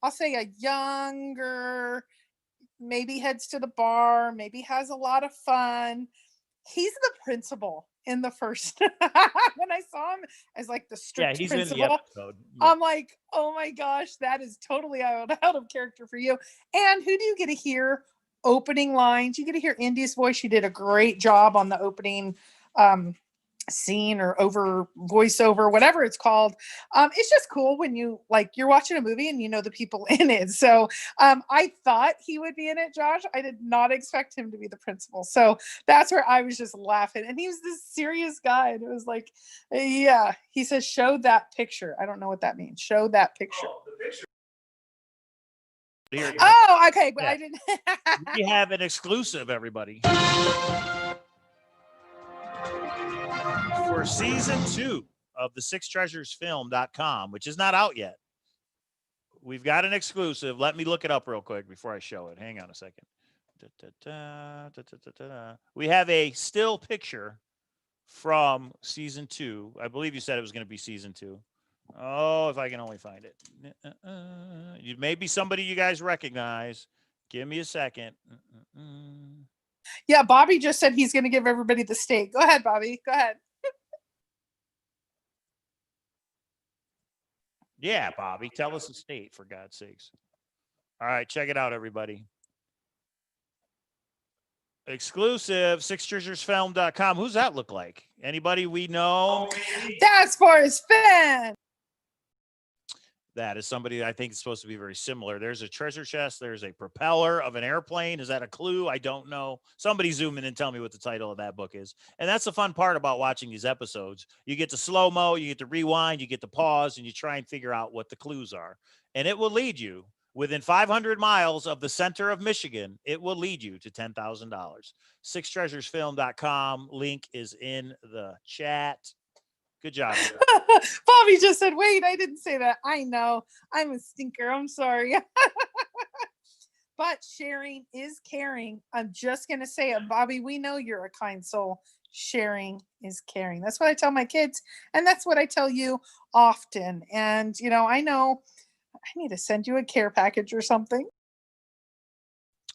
I'll say a younger, maybe heads to the bar, maybe has a lot of fun. He's the principal in the first. When I saw him as like the strict he's principal, in the episode. I'm like, oh my gosh, that is totally out of character for you. And who do you get to hear opening lines? You get to hear Indy's voice. She did a great job on the opening scene or over voiceover, whatever it's called. It's just cool when you're watching a movie and you know the people in it. So I thought he would be in it, Josh. I did not expect him to be the principal. So that's where I was just laughing. And he was this serious guy. And it was like, yeah, he says, show that picture. I don't know what that means. Show that picture. Oh, the picture. Oh, okay. But yeah. I didn't. We have an exclusive, everybody. For season 2 of the 6treasuresfilm.com, which is not out yet, We've got an exclusive. Let me look it up real quick before I show it. Hang on a second. We have a still picture from season 2. I believe you said it was going to be season 2. Oh, if I can only find it. It may be somebody you guys recognize. Give me a second. Yeah, Bobby just said he's going to give everybody the steak. Go ahead, Bobby. Go ahead. Yeah, Bobby, tell us the state, for God's sakes. All right, check it out, everybody. Exclusive, sixtreasuresfilm.com. Who's that look like? Anybody we know? That's for his fan. That is somebody I think is supposed to be very similar. There's a treasure chest. There's a propeller of an airplane. Is that a clue? I don't know. Somebody zoom in and tell me what the title of that book is. And that's the fun part about watching these episodes. You get to slow-mo, you get to rewind, you get to pause, and you try and figure out what the clues are. And it will lead you within 500 miles of the center of Michigan. It will lead you to $10,000. Sixtreasuresfilm.com. Link is in the chat. Good job. Bobby just said, wait, I didn't say that. I know. I'm a stinker. I'm sorry. But sharing is caring. I'm just going to say it. Bobby, we know you're a kind soul. Sharing is caring. That's what I tell my kids. And that's what I tell you often. And, you know I need to send you a care package or something.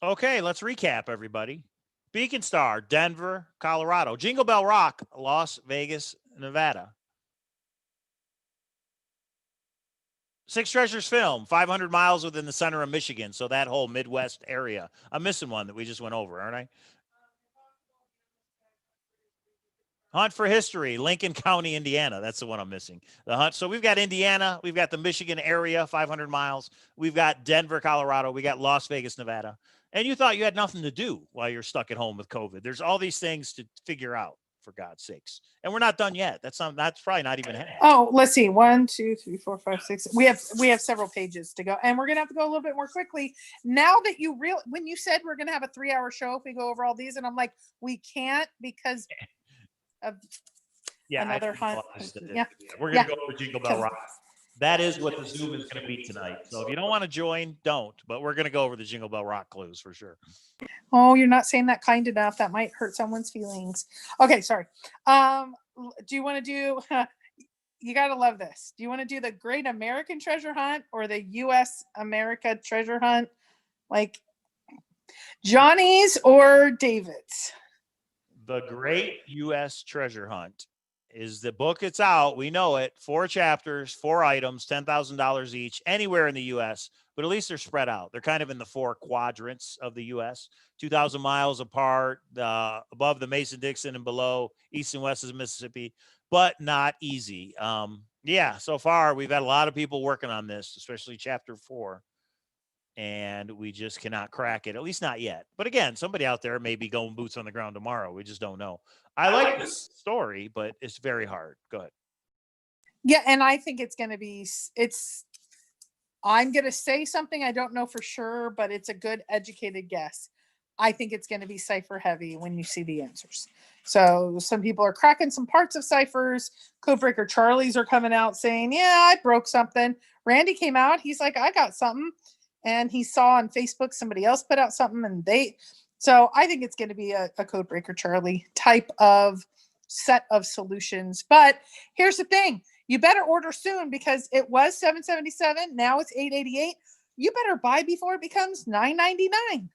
Okay, let's recap, everybody. Beacon Star, Denver, Colorado. Jingle Bell Rock, Las Vegas, Nevada. Six Treasures Film, 500 miles within the center of Michigan. So that whole Midwest area. I'm missing one that we just went over, aren't I? Hunt for History, Lincoln County, Indiana. That's the one I'm missing. The hunt. So we've got Indiana. We've got the Michigan area, 500 miles. We've got Denver, Colorado. We got Las Vegas, Nevada. And you thought you had nothing to do while you're stuck at home with COVID. There's all these things to figure out, for God's sakes. And we're not done yet. That's probably not even half. Oh, let's see. 1, 2, 3, 4, 5, 6. We have several pages to go. And we're gonna have to go a little bit more quickly. Now that when you said we're gonna have a 3-hour show if we go over all these, and I'm like, we can't because of another hunt. Yeah. We're gonna go over Jingle Bell Rock. That is what the Zoom is going to be tonight. So if you don't want to join, don't. But we're going to go over the Jingle Bell Rock clues for sure. Oh, you're not saying that kind enough. That might hurt someone's feelings. Okay, sorry. Do you want to do? You got to love this. Do you want to do the Great American Treasure Hunt or the U.S. America Treasure Hunt? Like Johnny's or David's? The Great U.S. Treasure Hunt is the book. It's out. We know it. 4 chapters, 4 items, $10,000 each, anywhere in the U.S., but at least they're spread out. They're kind of in the 4 quadrants of the U.S., 2,000 miles apart, above the Mason-Dixon and below, east and west of Mississippi, but not easy. Yeah, so far we've had a lot of people working on this, especially chapter 4, and we just cannot crack it, at least not yet. But again, somebody out there may be going boots on the ground tomorrow. We just don't know. I like this story, but it's very hard. Go ahead. Yeah, and I think it's going to be, I'm going to say something I don't know for sure, but it's a good educated guess. I think it's going to be cipher heavy when you see the answers. So some people are cracking some parts of ciphers. Codebreaker Charlie's are coming out saying, yeah, I broke something. Randy came out. He's like, I got something. And he saw on Facebook somebody else put out something, and so I think it's going to be a Codebreaker Charlie type of set of solutions. But here's the thing. You better order soon because it was $777. Now it's $888. You better buy before it becomes $999.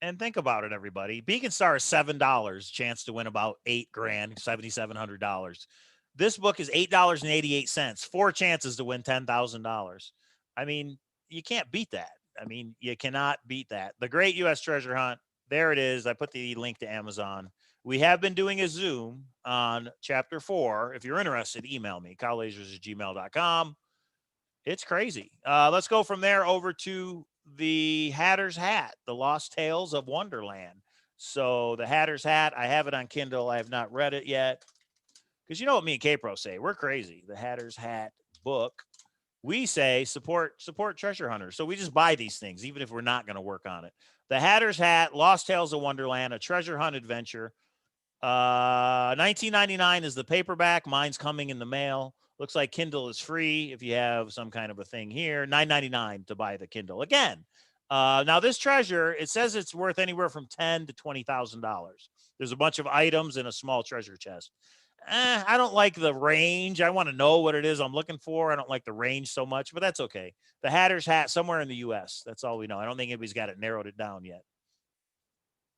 And think about it, everybody. Beacon Star is $7, chance to win about $8 grand, $7,700. This book is $8.88, 4 chances to win $10,000. I mean, you can't beat that. I mean, you cannot beat that. The Great U.S. Treasure Hunt. There it is. I put the link to Amazon. We have been doing a Zoom on chapter 4. If you're interested, email me, cowlazars@gmail.com. It's crazy. Let's go from there over to the Hatter's Hat, the Lost Tales of Wonderland. So the Hatter's Hat, I have it on Kindle. I have not read it yet. Because you know what me and kpro say. We're crazy. The Hatter's Hat book. We say support treasure hunters. So we just buy these things, even if we're not going to work on it. The Hatter's Hat, Lost Tales of Wonderland, a treasure hunt adventure. $19.99 is the paperback. Mine's coming in the mail. Looks like Kindle is free if you have some kind of a thing here. $9.99 to buy the Kindle. Again, now this treasure, it says it's worth anywhere from $10,000 to $20,000. There's a bunch of items in a small treasure chest. I don't like the range. I want to know what it is I'm looking for. I don't like the range so much, but that's okay. The Hatter's hat somewhere in the U.S. That's all we know. I don't think anybody's got it narrowed it down yet.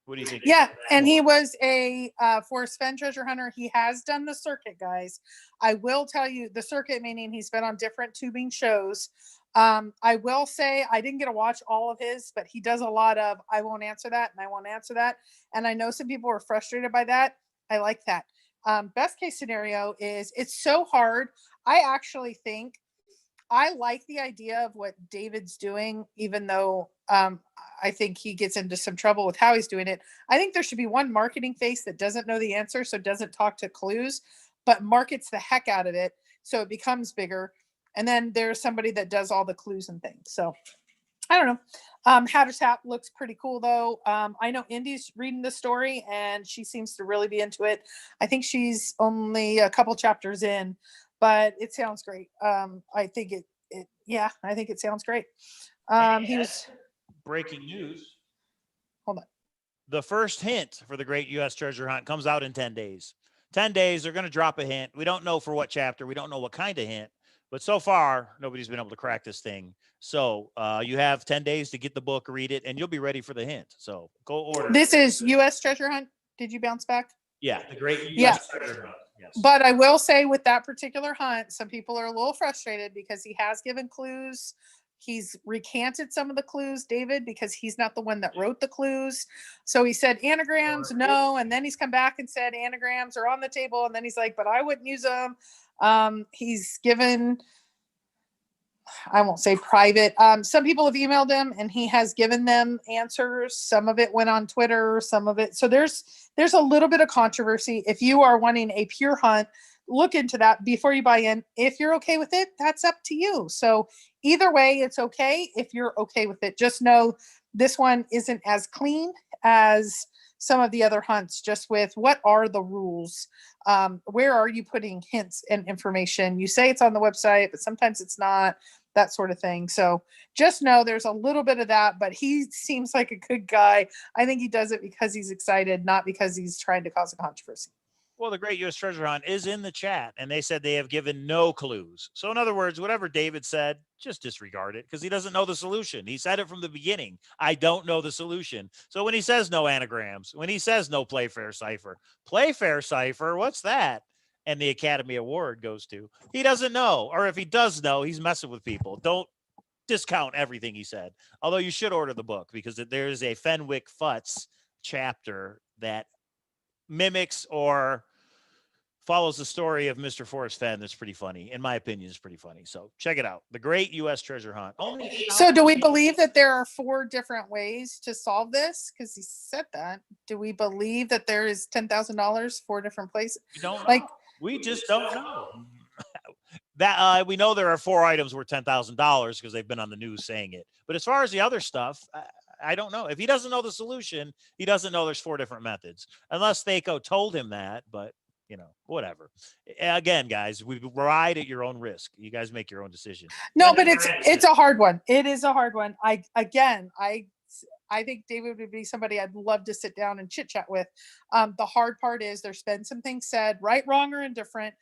What do you think? Yeah, and he was a Forrest Fenn treasure hunter. He has done the circuit, guys. I will tell you, the circuit meaning he's been on different tubing shows. I will say I didn't get to watch all of his, but he does a lot of I won't answer that and I won't answer that. And I know some people were frustrated by that. I like that. Best case scenario is it's so hard. I actually think I like the idea of what David's doing, even though I think he gets into some trouble with how he's doing it. I think there should be one marketing face that doesn't know the answer, so doesn't talk to clues, but markets the heck out of it so it becomes bigger. And then there's somebody that does all the clues and things. So I don't know. Hatter's hat looks pretty cool though. I know Indy's reading the story and she seems to really be into it. I think she's only a couple chapters in, but it sounds great. I think I think it sounds great. He was breaking news. Hold on. The first hint for the Great U.S. Treasure Hunt comes out in 10 days. 10 days, they're going to drop a hint. We don't know for what chapter. We don't know what kind of hint. But so far, nobody's been able to crack this thing. So you have 10 days to get the book, read it, and you'll be ready for the hint. So go order. This is U.S. Treasure Hunt. Did you bounce back? Yeah, the Great U.S. Treasure Hunt. Yes. But I will say with that particular hunt, some people are a little frustrated because he has given clues. He's recanted some of the clues, David, because he's not the one that wrote the clues. So he said anagrams, no. And then he's come back and said anagrams are on the table. And then he's like, but I wouldn't use them. He's given, I won't say private. Some people have emailed him and he has given them answers. Some of it went on Twitter, some of it. So there's a little bit of controversy. If you are wanting a pure hunt, look into that before you buy in. If you're okay with it, that's up to you. So either way, it's okay if you're okay with it. Just know this one isn't as clean as some of the other hunts, just with what are the rules? Where are you putting hints and information? You say it's on the website, but sometimes it's not, that sort of thing. So just know there's a little bit of that, but he seems like a good guy. I think he does it because he's excited, not because he's trying to cause a controversy. Well, the Great U.S. Treasure Hunt is in the chat, and they said they have given no clues. So in other words, whatever David said, just disregard it because he doesn't know the solution. He said it from the beginning. I don't know the solution. So when he says no anagrams, when he says no Playfair cipher, what's that? And the Academy Award goes to, he doesn't know. Or if he does know, he's messing with people. Don't discount everything he said. Although you should order the book because there is a Fenwick Futz chapter that mimics or follows the story of Mr. Forrest Fenn. That's pretty funny. In my opinion, it's pretty funny. So check it out. The Great U.S. Treasure Hunt. So do we believe that there are 4 different ways to solve this? Because he said that. Do we believe that there is $10,000, 4 different places? We don't know. We just don't know. That we know there are 4 items worth $10,000 because they've been on the news saying it. But as far as the other stuff, I don't know. If he doesn't know the solution, he doesn't know there's 4 different methods. Unless Thaco told him that, but whatever. Again, guys, we ride at your own risk. You guys make your own decision. No, but it's a hard one. It is a hard one. I think David would be somebody I'd love to sit down and chit chat with. The hard part is there's been some things said, right, wrong, or indifferent.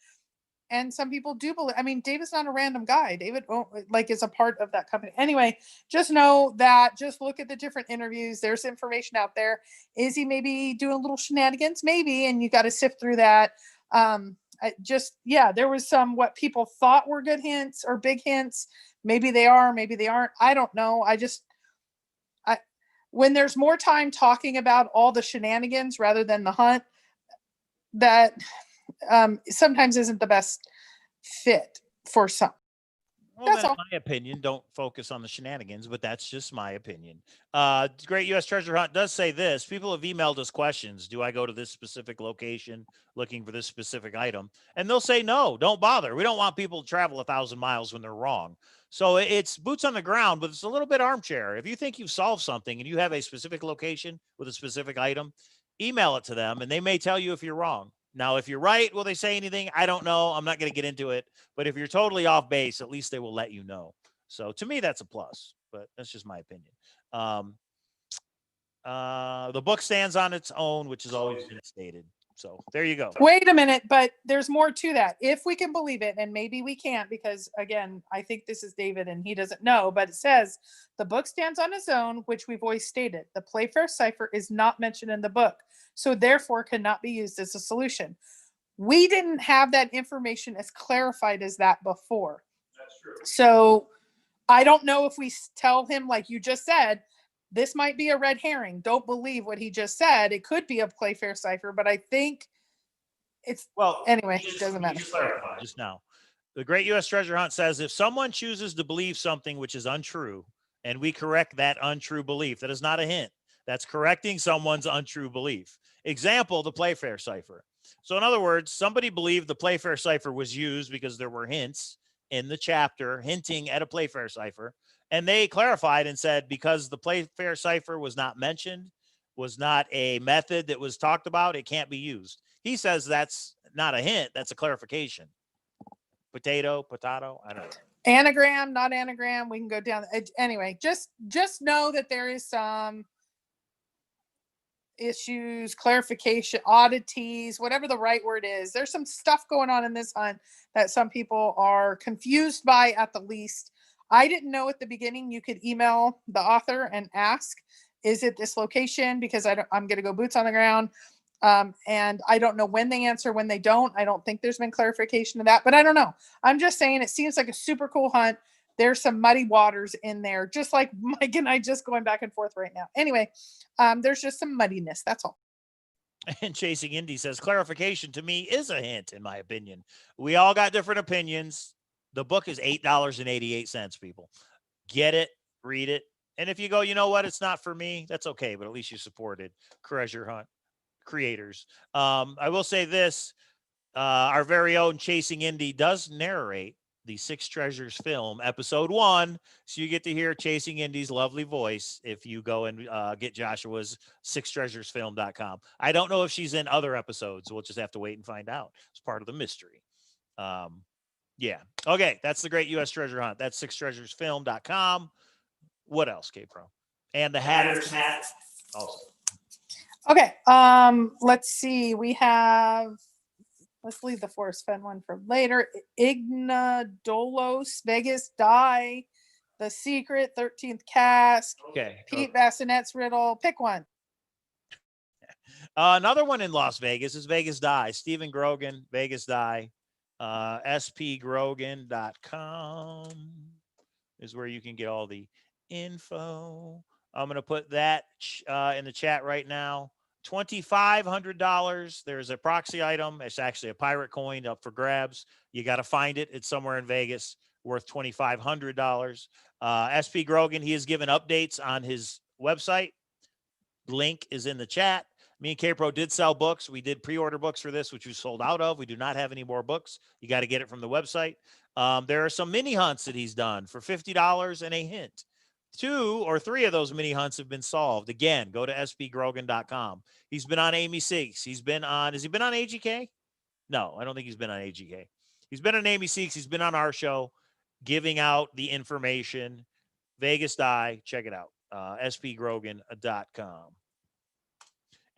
And some people do believe, David's not a random guy. David is a part of that company. Anyway, just know that, just look at the different interviews. There's information out there. Is he maybe doing little shenanigans? Maybe. And you got to sift through that. There was some, what people thought were good hints or big hints. Maybe they are, maybe they aren't. I don't know. When there's more time talking about all the shenanigans rather than the hunt, that sometimes isn't the best fit for some. Well, that's all. My opinion. Don't focus on the shenanigans, but that's just my opinion. Great U.S. Treasure Hunt does say this. People have emailed us questions. Do I go to this specific location looking for this specific item? And they'll say, no, don't bother. We don't want people to travel 1,000 miles when they're wrong. So it's boots on the ground, but it's a little bit armchair. If you think you've solved something and you have a specific location with a specific item, email it to them and they may tell you if you're wrong. Now, if you're right, will they say anything? I don't know. I'm not going to get into it. But if you're totally off base, at least they will let you know. So to me, that's a plus. But that's just my opinion. The book stands on its own, which has always been stated. So there you go. Wait a minute, but there's more to that. If we can believe it, and maybe we can't, because again, I think this is David and he doesn't know, but it says the book stands on its own, which we've always stated. The Playfair cipher is not mentioned in the book, so therefore cannot be used as a solution. We didn't have that information as clarified as that before. That's true. So I don't know if we tell him, like you just said, this might be a red herring. Don't believe what he just said. It could be a Playfair cipher, but I think it's, well, anyway, it doesn't matter. Just now, the Great U.S. Treasure Hunt says if someone chooses to believe something which is untrue, and we correct that untrue belief, that is not a hint. That's correcting someone's untrue belief. Example, the Playfair cipher. So in other words, somebody believed the Playfair cipher was used because there were hints in the chapter hinting at a Playfair cipher. And they clarified and said, because the Playfair cipher was not mentioned, was not a method that was talked about, it can't be used. He says that's not a hint, that's a clarification. Potato, I don't know. Anagram, not anagram. We can go down. Anyway, just know that there is some issues, clarification, oddities, whatever the right word is. There's some stuff going on in this hunt that some people are confused by at the least. I didn't know at the beginning. You could email the author and ask, is it this location? Because I'm going to go boots on the ground. And I don't know when they answer, when they don't. I don't think there's been clarification of that, but I don't know. I'm just saying it seems like a super cool hunt. There's some muddy waters in there, just like Mike and I just going back and forth right now. Anyway, there's just some muddiness. That's all. And Chasing Indy says, clarification to me is a hint, in my opinion. We all got different opinions. The book is $8.88, people. Get it, read it. And if you go, you know what, it's not for me, that's okay, but at least you supported Treasure Hunt creators. I will say this, our very own Chasing Indy does narrate the Six Treasures film, episode 1. So you get to hear Chasing Indy's lovely voice if you go and get Joshua's sixtreasuresfilm.com. I don't know if she's in other episodes. We'll just have to wait and find out. It's part of the mystery. Yeah. Okay. That's the Great U.S. Treasure Hunt. That's sixtreasuresfilm.com. What else, kpro? And the Hatter's Hat also. Okay. Let's see. We have, let's leave the Forest Fen one for later. Enigma of Dolos, Vegas Die, The Secret, 13th Cask. Okay. Pete Bassinette's Riddle. Pick one. Another one in Las Vegas is Vegas Die. Stephen Grogan, Vegas Die. spgrogan.com is where you can get all the info. I'm going to put that in the chat right now. $2,500. There's a proxy item. It's actually a pirate coin up for grabs. You got to find it. It's somewhere in Vegas, worth $2,500. SP Grogan, he has given updates on his website. Link is in the chat. Me and kpro did sell books. We did pre-order books for this, which we sold out of. We do not have any more books. You got to get it from the website. There are some mini hunts that he's done for $50 and a hint. 2 or 3 of those mini hunts have been solved. Again, go to spgrogan.com. He's been on Amy Seeks. He's been on, has he been on AGK? No, I don't think he's been on AGK. He's been on Amy Seeks. He's been on our show giving out the information. Vegas Die, check it out. spgrogan.com.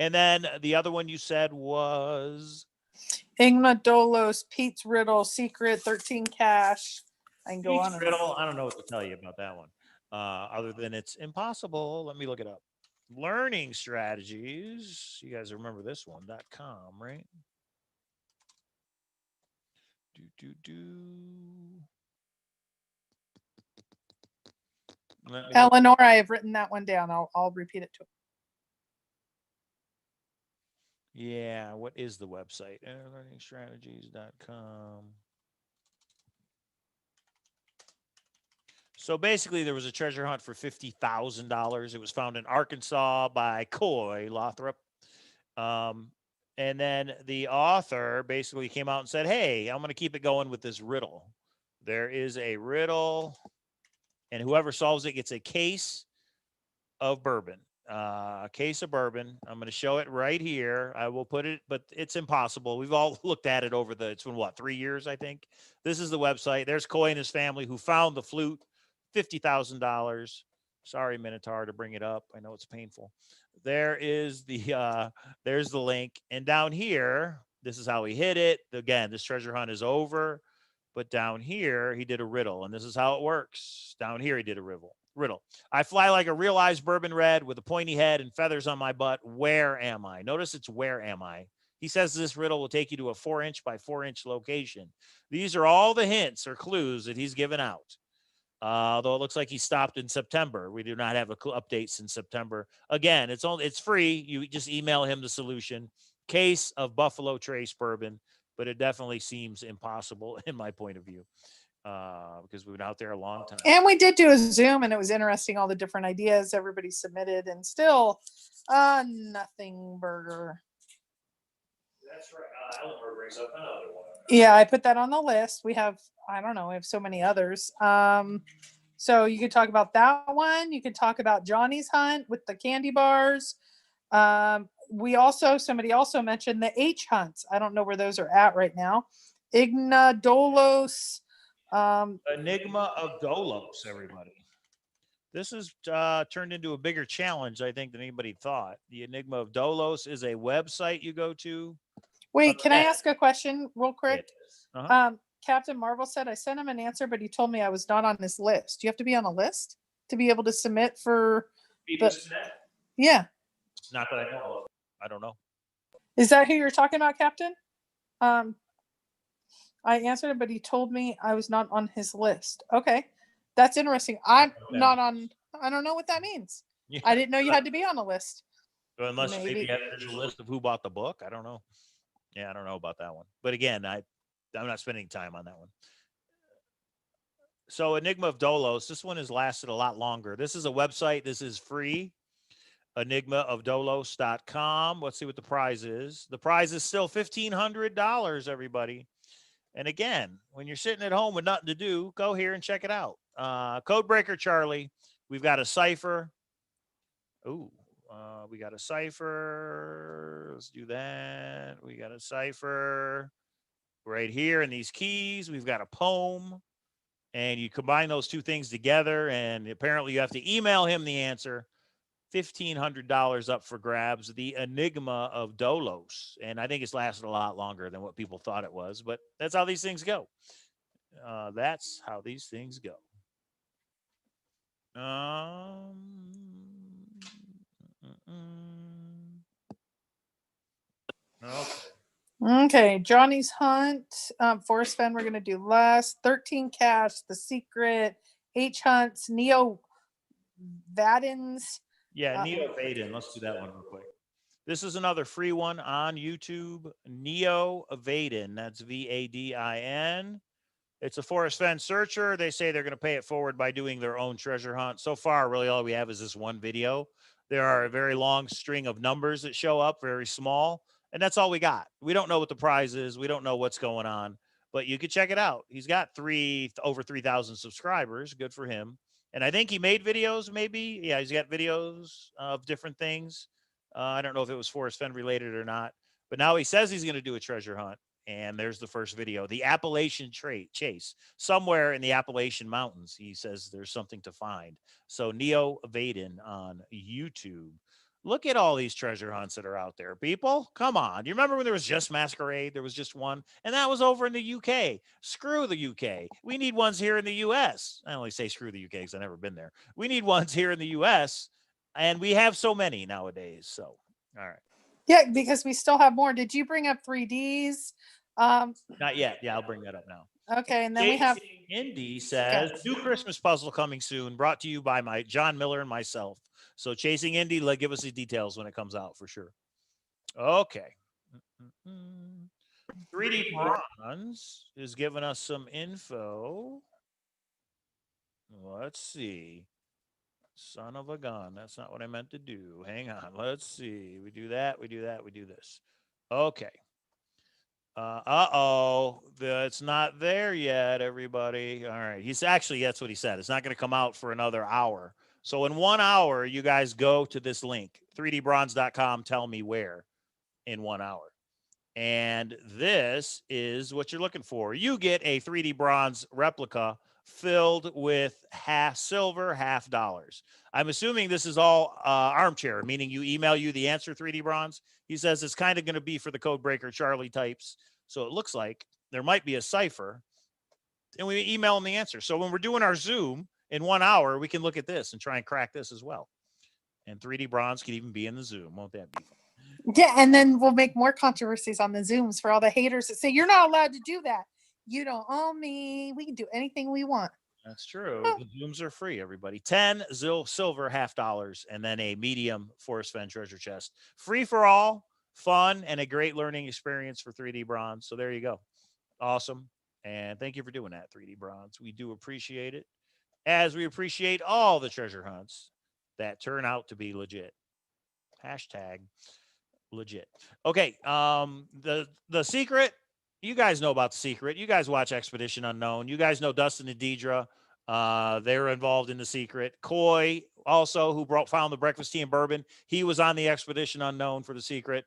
And then the other one you said was Enigma of Dolos, Pete's Riddle, Secret, 13 Cash. I can go Pete's on. Riddle. I don't know what to tell you about that one. Other than it's impossible. Let me look it up. Learning strategies. You guys remember this one.com, right? Eleanor, I have written that one down. I'll repeat it to him. Yeah, what is the website? Learningstrategies.com. So basically, there was a treasure hunt for $50,000. It was found in Arkansas by Coy Lothrop. And then the author basically came out and said, hey, I'm going to keep it going with this riddle. There is a riddle, and whoever solves it gets a case of bourbon. A case of bourbon. I'm going to show it right here. I will put it, but it's impossible. We've all looked at it over it's been what, 3 years, I think. This is the website. There's Coy and his family who found the flute, $50,000. Sorry, Minotaur, to bring it up. I know it's painful. There is there's the link. And down here, this is how he hit it. Again, this treasure hunt is over. But down here, he did a riddle, and this is how it works. Down here, he did a riddle. I fly like a realized bourbon red with a pointy head and feathers on my butt. Where am I? Notice it's where am I? He says this riddle will take you to a 4-inch by 4-inch location. These are all the hints or clues that he's given out. Though it looks like he stopped in September. We do not have update since September. Again, it's free. You just email him the solution. Case of Buffalo Trace bourbon, but it definitely seems impossible in my point of view. Because we've been out there a long time. And we did do a Zoom, and it was interesting, all the different ideas everybody submitted, and still nothing burger. That's right. Elmer brings up another one. Yeah, I put that on the list. We have, I don't know, we have so many others. So you could talk about that one. You could talk about Johnny's Hunt with the candy bars. Somebody also mentioned the H hunts. I don't know where those are at right now. Enigma of Dolos. Enigma of Dolos, everybody. This has turned into a bigger challenge, I think, than anybody thought. The Enigma of Dolos is a website you go to. Wait, can I ask a question real quick? Uh-huh. Captain Marvel said I sent him an answer, but he told me I was not on his list. Do you have to be on a list to be able to submit for? Yeah. Not that I know of. I don't know. Is that who you're talking about, Captain? I answered it, but he told me I was not on his list. Okay. That's interesting. I'm not on. I don't know what that means. Yeah. I didn't know you had to be on a list. So unless maybe there's a list of who bought the book. I don't know. Yeah, I don't know about that one. But again, I'm not spending time on that one. So Enigma of Dolos, this one has lasted a lot longer. This is a website. This is free. enigmaofdolos.com. Let's see what the prize is. The prize is still $1,500, everybody. And again, when you're sitting at home with nothing to do, go here and check it out. Codebreaker Charlie, we've got a cipher. Ooh, we got a cipher. Let's do that. We got a cipher right here in these keys. We've got a poem. And you combine those two things together, and apparently you have to email him the answer. $1,500 up for grabs, the Enigma of Dolos. And I think it's lasted a lot longer than what people thought it was, but that's how these things go. That's how these things go. Okay, Johnny's Hunt, Forest Fen, we're going to do last. 13 Cash, The Secret, H Hunts, Neo Vadins. Yeah, Neo Vadin. Let's do that one real quick. This is another free one on YouTube. Neo Vadin. That's Vadin. It's a Forest Fen searcher. They say they're going to pay it forward by doing their own treasure hunt. So far, really all we have is this one video. There are a very long string of numbers that show up, very small. And that's all we got. We don't know what the prize is. We don't know what's going on. But you can check it out. He's got over 3,000 subscribers. Good for him. And I think he made videos, maybe. Yeah, he's got videos of different things. I don't know if it was Forest Fen related or not. But now he says he's going to do a treasure hunt. And there's the first video. The Appalachian Chase. Somewhere in the Appalachian Mountains, he says there's something to find. So Neo Vadin on YouTube. Look at all these treasure hunts that are out there, people. Come on. You remember when there was just Masquerade? There was just one. And that was over in the UK. Screw the UK. We need ones here in the US. I only say screw the UK because I've never been there. We need ones here in the US. And we have so many nowadays. So, all right. Yeah, because we still have more. Did you bring up 3Ds? Not yet. Yeah, I'll bring that up now. Okay, and then we have Indy says new Christmas puzzle coming soon, brought to you by my John Miller and myself. So Chasing Indy, give us the details when it comes out for sure. Okay. 3D Bronze is giving us some info. Let's see. Son of a gun. That's not what I meant to do. Hang on. Let's see. We do that. We do that. We do this. Okay. It's not there yet, everybody. All right. That's what he said. It's not going to come out for another hour. So in 1 hour, you guys go to this link, 3dbronze.com. Tell me where in 1 hour. And this is what you're looking for. You get a 3D bronze replica filled with half silver, half dollars. I'm assuming this is all armchair, meaning you email you the answer, 3D bronze. He says it's kind of going to be for the code breaker Charlie types. So it looks like there might be a cipher, and we email them the answer. So when we're doing our Zoom in 1 hour, we can look at this and try and crack this as well. And 3D bronze can even be in the Zoom. Won't that be fun? Yeah, and then we'll make more controversies on the Zooms for all the haters that say you're not allowed to do that. You don't own me. We can do anything we want. That's true. The Zooms are free, everybody. 10 silver, half dollars, and then a medium Forest Fen treasure chest. Free for all, fun, and a great learning experience for 3D bronze. So there you go. Awesome. And thank you for doing that, 3D bronze. We do appreciate it, as we appreciate all the treasure hunts that turn out to be legit. Hashtag legit. Okay. The secret, you guys know about the secret. You guys watch Expedition Unknown. You guys know Dustin and Deidre. They were involved in the secret. Coy also, who found the breakfast tea and bourbon. He was on the Expedition Unknown for the secret.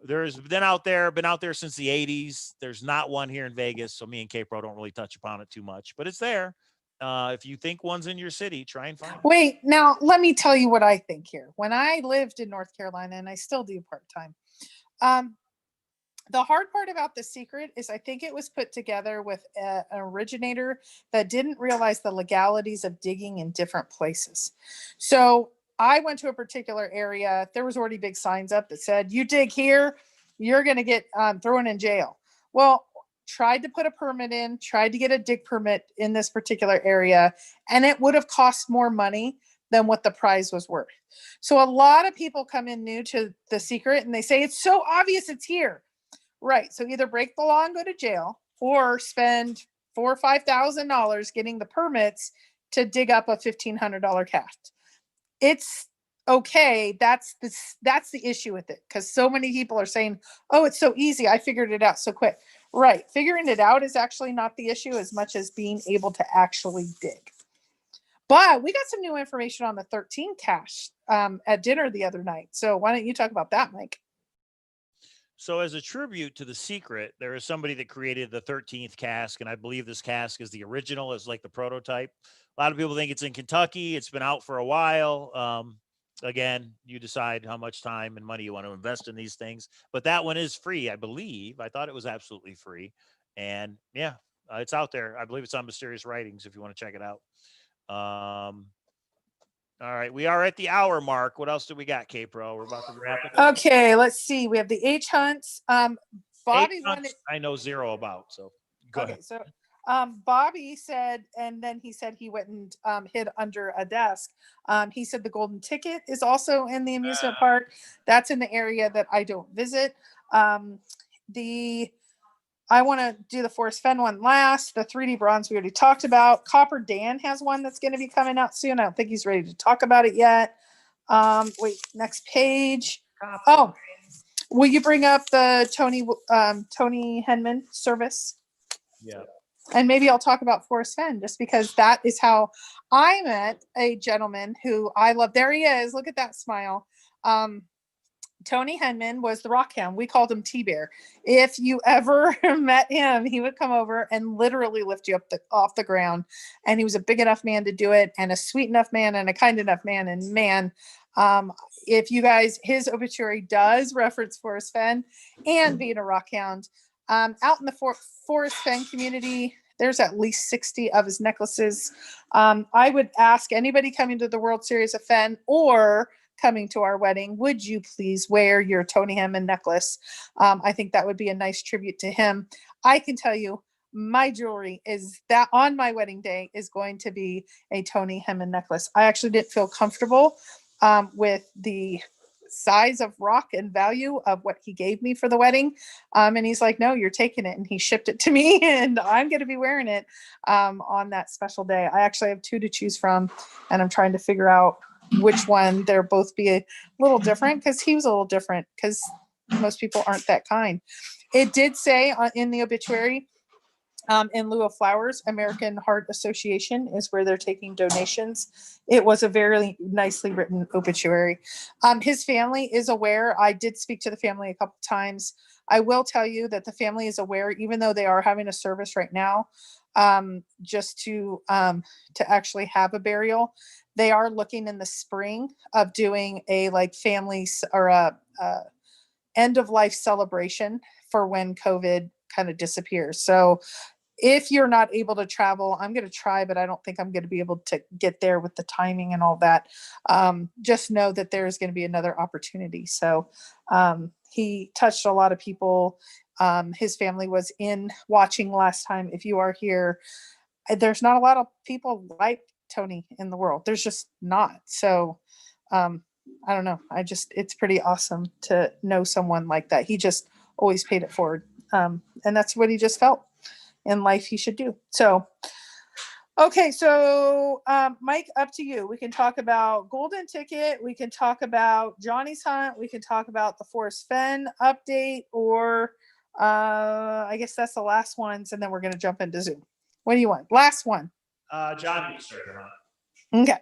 There's been out there since the 80s. There's not one here in Vegas. So me and kpro don't really touch upon it too much, but it's there. If you think one's in your city, try and find it. Wait, now let me tell you what I think here. When I lived in North Carolina, and I still do part-time, the hard part about The Secret is I think it was put together with an originator that didn't realize the legalities of digging in different places. So I went to a particular area. There was already big signs up that said, you dig here, you're going to get thrown in jail. Well, tried to put a permit in, tried to get a dig permit in this particular area, and it would have cost more money than what the prize was worth. So a lot of people come in new to The Secret and they say, it's so obvious it's here. Right. So either break the law and go to jail, or spend $4,000 or $5,000 getting the permits to dig up a $1,500 cat. It's okay. That's the issue with it, because so many people are saying, oh, it's so easy, I figured it out so quick. Right. Figuring it out is actually not the issue as much as being able to actually dig. But we got some new information on the 13 cache at dinner the other night. So why don't you talk about that, Mike? So as a tribute to The Secret, there is somebody that created the 13th cask, and I believe this cask is the original, is like the prototype. A lot of people think it's in Kentucky. It's been out for a while. Again, you decide how much time and money you want to invest in these things. But that one is free, I believe. I thought it was absolutely free. And yeah, it's out there. I believe it's on Mysterious Writings if you want to check it out. All right, we are at the hour mark. What else do we got, kpro? We're about to wrap it up. Okay, let's see. We have the H hunts. Bobby wanted. I know zero about, so go ahead. So Bobby said, and then he said he went and hid under a desk. He said the golden ticket is also in the amusement park. That's in the area that I don't visit. I want to do the Forest Fen one last. The 3D bronze we already talked about. Copper Dan has one that's going to be coming out soon. I don't think he's ready to talk about it yet. Wait, next page. Oh, will you bring up the Tony Henman service? Yeah. And maybe I'll talk about Forest Fen, just because that is how I met a gentleman who I love. There he is. Look at that smile. Tony Henman was the rock hound. We called him T-Bear. If you ever met him, he would come over and literally lift you up off the ground. And he was a big enough man to do it, and a sweet enough man, and a kind enough man. And man, if you guys, his obituary does reference Forest Fen and being a rock hound. Out in the Forest Fen community, there's at least 60 of his necklaces. I would ask anybody coming to the World Series of Fen or coming to our wedding, would you please wear your Tony Henman necklace? I think that would be a nice tribute to him. I can tell you, my jewelry is that on my wedding day is going to be a Tony Henman necklace. I actually didn't feel comfortable with the size of rock and value of what he gave me for the wedding. And he's like, no, you're taking it. And he shipped it to me, and I'm going to be wearing it on that special day. I actually have two to choose from, and I'm trying to figure out which one. They're both be a little different, because he was a little different, because most people aren't that kind. It did say in the obituary in lieu of flowers. American Heart Association is where they're taking donations. It was a very nicely written obituary. His family is aware. I did speak to the family a couple times. I will tell you that the family is aware, even though they are having a service right now, just to actually have a burial. They are looking in the spring of doing a like families or a end of life celebration for when COVID kind of disappears. So if you're not able to travel, I'm going to try, but I don't think I'm going to be able to get there with the timing and all that. Just know that there's going to be another opportunity. So he touched a lot of people. His family was in watching last time. If you are here, there's not a lot of people like Tony in the world. There's just not. So I don't know. It's pretty awesome to know someone like that. He just always paid it forward. And that's what he just felt in life he should do. So, okay. So, Mike, up to you. We can talk about Golden Ticket. We can talk about Johnny's Hunt. We can talk about the Forest Fen update, or I guess that's the last ones. And then we're going to jump into Zoom. What do you want? Last one. Johnny's treasure hunt. Okay.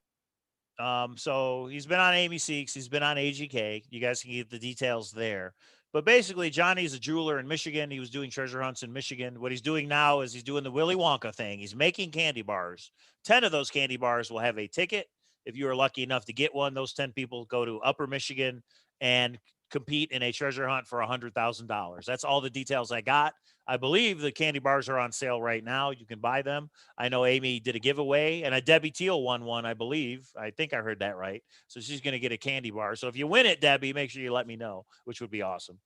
So he's been on Amy Seeks. He's been on AGK. You guys can get the details there. But basically, Johnny's a jeweler in Michigan. He was doing treasure hunts in Michigan. What he's doing now is he's doing the Willy Wonka thing. He's making candy bars. 10 of those candy bars will have a ticket. If you are lucky enough to get one, those 10 people go to Upper Michigan and compete in a treasure hunt for $100,000. That's all the details I got. I believe the candy bars are on sale right now. You can buy them. I know Amy did a giveaway, and a Debbie Teal won one, I believe. I think I heard that right. So she's going to get a candy bar. So if you win it, Debbie, make sure you let me know, which would be awesome.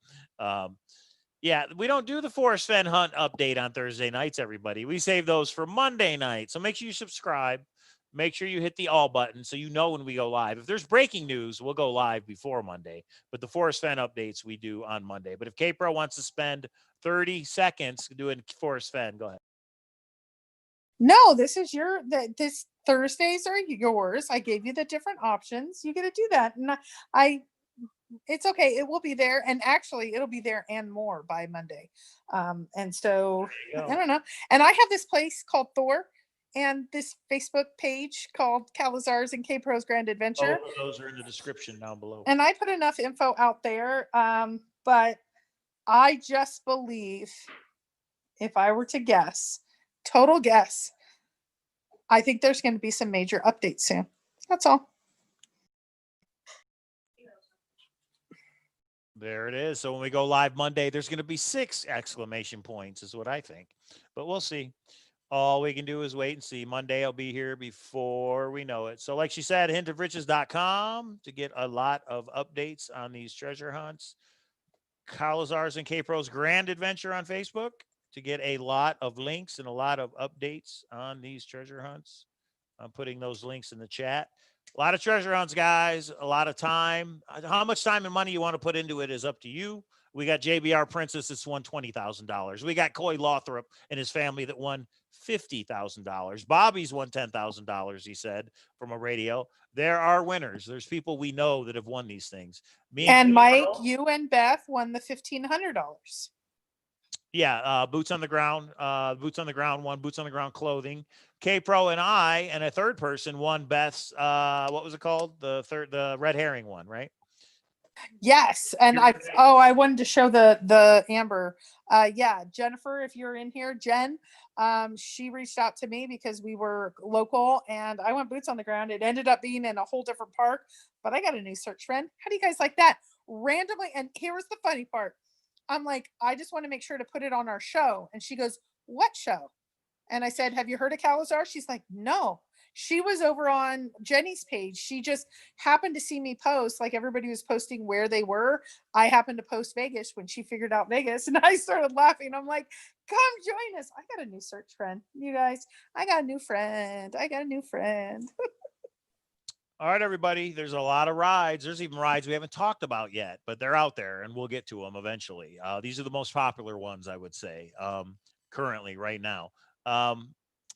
Yeah, we don't do the Forest Fen Hunt update on Thursday nights, everybody. We save those for Monday night. So make sure you subscribe. Make sure you hit the all button so you know when we go live. If there's breaking news, we'll go live before Monday. But the Forest Fen updates we do on Monday. But if kpro wants to spend 30 seconds doing Forest Fen, go ahead. No, this is this Thursdays are yours. I gave you the different options. You get to do that. And it's okay. It will be there. And actually it'll be there and more by Monday. And so I don't know. And I have this place called Thor and this Facebook page called Cowlazars and kpro's Grand Adventure. Both of those are in the description down below. And I put enough info out there. But I just believe, if I were to guess, total guess, I think there's going to be some major updates soon. That's all. There it is. So when we go live Monday, there's going to be 6 exclamation points is what I think. But we'll see. All we can do is wait and see. Monday I'll be here before we know it. So like she said, hintofriches.com to get a lot of updates on these treasure hunts. Cowlazars and kpro's Grand Adventure on Facebook to get a lot of links and a lot of updates on these treasure hunts. I'm putting those links in the chat. A lot of treasure hunts, guys, a lot of time. How much time and money you want to put into it is up to you. We got JBR Princess that's won $20,000. We got Coy Lothrop and his family that won $50,000. Bobby's won $10,000, he said, from a radio. There are winners. There's people we know that have won these things. Me and Mike, you and Beth won the $1,500. Yeah, Boots on the Ground. Boots on the Ground won Boots on the Ground clothing. kpro and I and a third person won Beth's, what was it called? The red herring one, right? Yes. And I wanted to show the Amber. Yeah, Jennifer, if you're in here, Jen, she reached out to me because we were local and I went Boots on the Ground. It ended up being in a whole different park, but I got a new search friend. How do you guys like that? Randomly. And here's the funny part. I'm like, I just want to make sure to put it on our show. And she goes, what show? And I said, have you heard of Cowlazars? She's like, no. She was over on Jenny's page. She just happened to see me post, like everybody was posting where they were. I happened to post Vegas when she figured out Vegas, and I started laughing. I'm like, come join us. I got a new search friend, you guys. I got a new friend. All right, everybody. There's a lot of rides. There's even rides we haven't talked about yet, but they're out there, and we'll get to them eventually. These are the most popular ones, I would say, currently right now.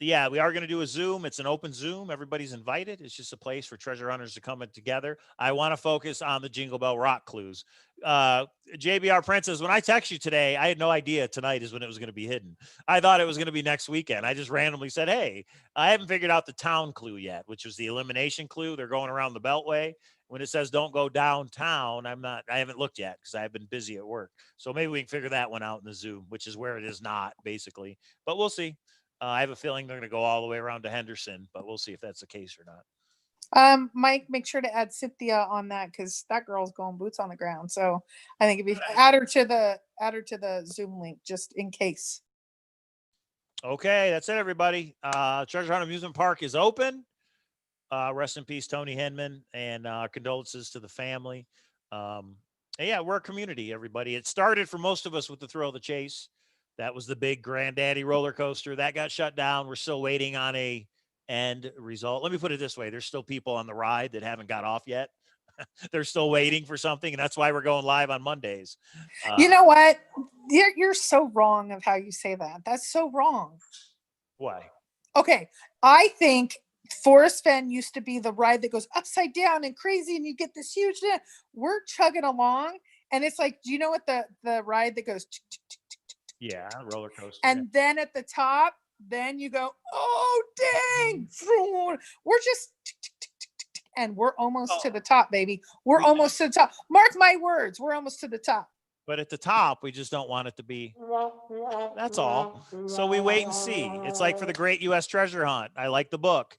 yeah, we are going to do a Zoom. It's an open Zoom. Everybody's invited. It's just a place for treasure hunters to come in together. I want to focus on the Jingle Bell Rock clues. Uh, JBR Princess, when I text you today, I had no idea tonight is when it was going to be hidden. I thought it was going to be next weekend. I just randomly said, hey, I haven't figured out the town clue yet, which was the elimination clue. They're going around the Beltway. When it says don't go downtown, I haven't looked yet because I've been busy at work. So maybe we can figure that one out in the Zoom, which is where it is not basically, but we'll see. I have a feeling they're going to go all the way around to Henderson, but we'll see if that's the case or not. Mike, make sure to add Cynthia on that because that girl's going boots on the ground. So I think if you add her to the Zoom link just in case. Okay, that's it, everybody. Treasure Hunt Amusement Park is open. Rest in peace, Tony Hinman, and condolences to the family. And yeah, we're a community, everybody. It started for most of us with the Thrill of the Chase. That was the big granddaddy roller coaster that got shut down. We're still waiting on a end result. Let me put it this way. There's still people on the ride that haven't got off yet. They're still waiting for something. And that's why we're going live on Mondays. You know what? You're so wrong of how you say that. That's so wrong. Why? Okay. I think Forest Fen used to be the ride that goes upside down and crazy and you get this huge, we're chugging along. And it's like, do you know what the ride that goes yeah, roller coaster. And then at the top, then you go, oh dang, we're just and we're almost to the top, baby. We're almost to the top. Mark my words, we're almost to the top. But at the top, we just don't want it to be. That's all. So we wait and see. It's like for the Great U.S. Treasure Hunt. I like the book.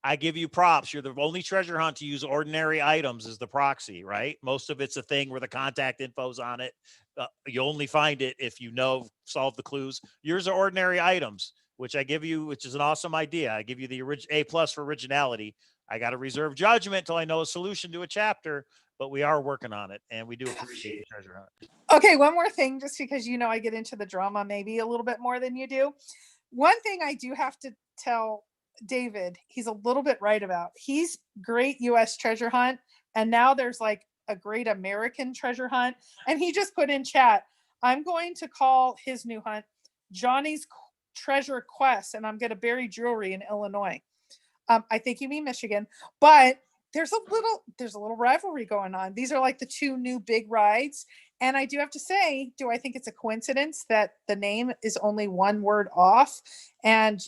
I give you props. You're the only treasure hunt to use ordinary items as the proxy, right? Most of it's a thing where the contact info's on it. You only find it if you solve the clues. Yours are ordinary items, which I give you, which is an awesome idea. I give you the A+ for originality. I got to reserve judgment till I know a solution to a chapter, but we are working on it, and we do appreciate the treasure hunt. Okay, one more thing, just because I get into the drama maybe a little bit more than you do. One thing I do have to tell David, he's a little bit right about. He's Great U.S. Treasure Hunt, and now there's like a Great American Treasure Hunt, and he just put in chat, I'm going to call his new hunt Johnny's Treasure Quest, and I'm going to bury jewelry in Illinois. I think you mean Michigan, but there's a little rivalry going on. These are like the two new big rides. And I do have to say, do I think it's a coincidence that the name is only one word off? And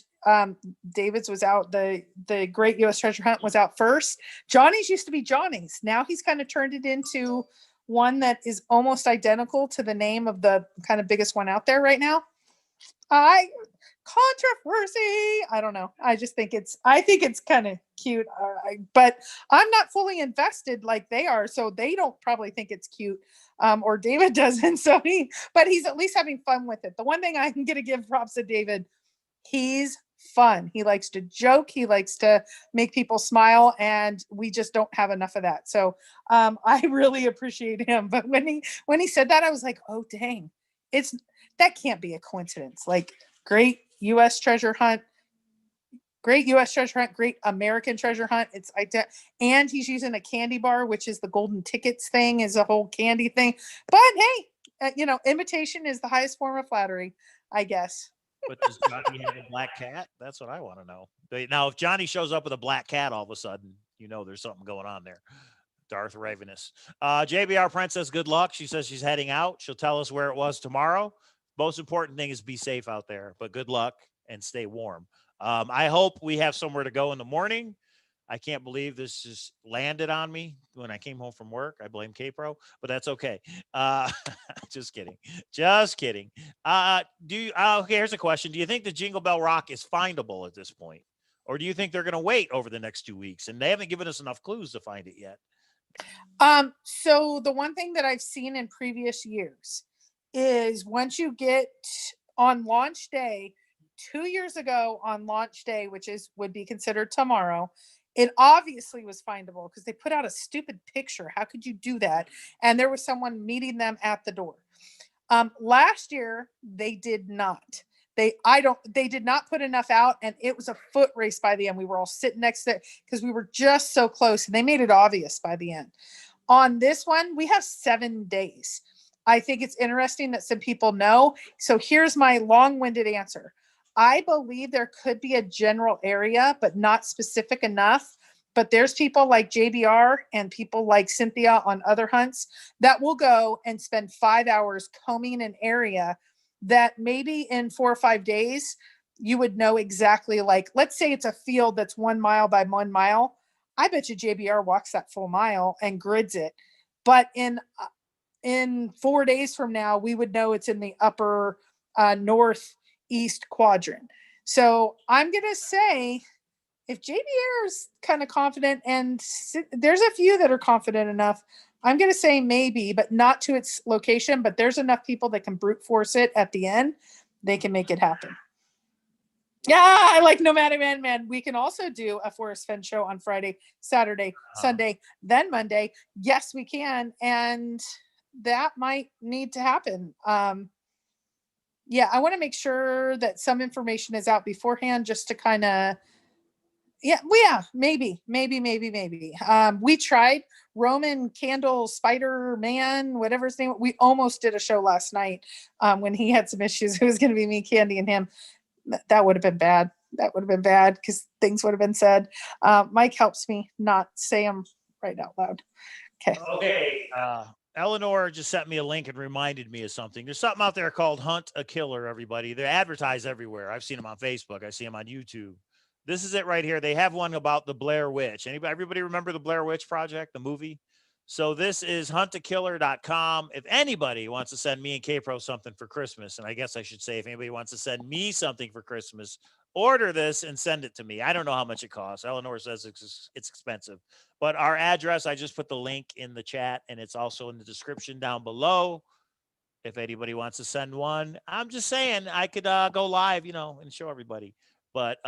David's was out, the Great U.S. Treasure Hunt was out first. Johnny's used to be Johnny's. Now he's kind of turned it into one that is almost identical to the name of the kind of biggest one out there right now. Controversy. I don't know. I think it's kind of cute, but I'm not fully invested like they are, so they don't probably think it's cute, or David doesn't. So but he's at least having fun with it. The one thing I'm gonna give props to David, he's fun. He likes to joke. He likes to make people smile, and we just don't have enough of that. So I really appreciate him. But when he said that, I was like, oh dang, that can't be a coincidence. Like Great U.S. Treasure Hunt, Great U.S. Treasure Hunt, Great American Treasure Hunt. It's and he's using a candy bar, which is the golden tickets thing, is a whole candy thing. But hey, imitation is the highest form of flattery, I guess. But does Johnny have a black cat? That's what I want to know. Now, if Johnny shows up with a black cat all of a sudden, there's something going on there. Darth Ravenous. JBR Princess, good luck. She says she's heading out. She'll tell us where it was tomorrow. Most important thing is be safe out there, but good luck and stay warm. I hope we have somewhere to go in the morning. I can't believe this just landed on me when I came home from work. I blame kpro, but that's okay. Just kidding. Okay, here's a question. Do you think the Jingle Bell Rock is findable at this point? Or do you think they're going to wait over the next 2 weeks? And they haven't given us enough clues to find it yet. So the one thing that I've seen in previous years is once you get on launch day, 2 years ago on launch day, which would be considered tomorrow, it obviously was findable because they put out a stupid picture. How could you do that? And there was someone meeting them at the door. Last year they did not. They did not put enough out, and it was a foot race by the end. We were all sitting next to it because we were just so close, and they made it obvious by the end. On this one, we have 7 days. I think it's interesting that some people know. So here's my long-winded answer. I believe there could be a general area, but not specific enough. But there's people like JBR and people like Cynthia on other hunts that will go and spend 5 hours combing an area that maybe in 4 or 5 days, you would know exactly, like, let's say it's a field that's 1 mile by 1 mile. I bet you JBR walks that full mile and grids it. But in 4 days from now, we would know it's in the upper northeast quadrant. So I'm going to say, if JBR is kind of confident, and there's a few that are confident enough, I'm going to say maybe, but not to its location. But there's enough people that can brute force it at the end. They can make it happen. Yeah, I like Nomadic Man. We can also do a Forest Fen show on Friday, Saturday, Sunday, then Monday. Yes, we can. And that might need to happen. Yeah, I want to make sure that some information is out beforehand just to kind of, maybe. We tried Roman Candle Spider-Man, whatever his name. We almost did a show last night when he had some issues. It was going to be me, Candy, and him. That would have been bad. That would have been bad because things would have been said. Mike helps me not say them right out loud. Okay. Eleanor just sent me a link and reminded me of something. There's something out there called Hunt a Killer, everybody. They're advertised everywhere. I've seen them on Facebook. I see them on YouTube. This is it right here. They have one about the Blair Witch. Everybody remember the Blair Witch Project, the movie? So this is huntakiller.com. If anybody wants to send me and kpro something for Christmas, and I guess I should say if anybody wants to send me something for Christmas, order this and send it to me. I don't know how much it costs. Eleanor says it's expensive. But our address, I just put the link in the chat, and it's also in the description down below. If anybody wants to send one, I'm just saying I could go live, and show everybody. But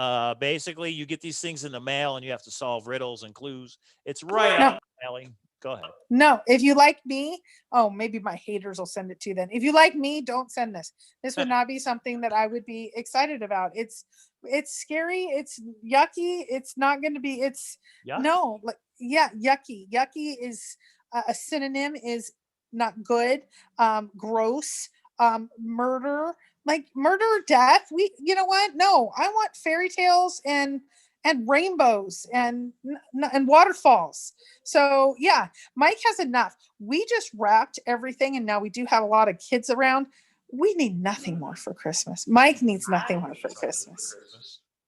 basically, you get these things in the mail, and you have to solve riddles and clues. It's right up the alley. Go ahead. No, if you like me, maybe my haters will send it to you then. If you like me, don't send this. This would not be something that I would be excited about. It's scary. It's yucky. It's not going to be, yucky. Yucky is a synonym, is not good. Gross, murder, like murder, death. You know what? No, I want fairy tales and rainbows and waterfalls. So yeah, Mike has enough. We just wrapped everything, and now we do have a lot of kids around. We need nothing more for Christmas. Mike needs nothing more for Christmas.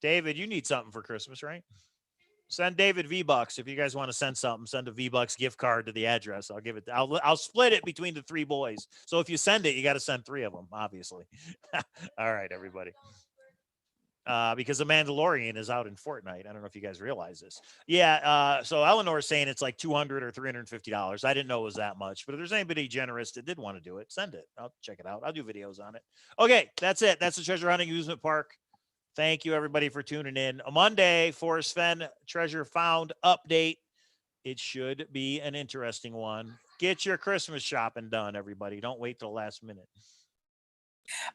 David, you need something for Christmas, right? Send David V-Bucks. If you guys want to send something, send a V-Bucks gift card to the address. I'll give it. I'll split it between the 3 boys. So if you send it, you got to send 3 of them, obviously. All right, everybody. Because the Mandalorian is out in Fortnite. I don't know if you guys realize this. Yeah. So Eleanor's saying it's like $200 or $350. I didn't know it was that much, but if there's anybody generous that did want to do it, send it. I'll check it out. I'll do videos on it. Okay. That's it. That's the Treasure Hunting Amusement Park. Thank you, everybody, for tuning in. A Monday, Forest Fen Treasure Found update. It should be an interesting one. Get your Christmas shopping done, everybody. Don't wait till the last minute.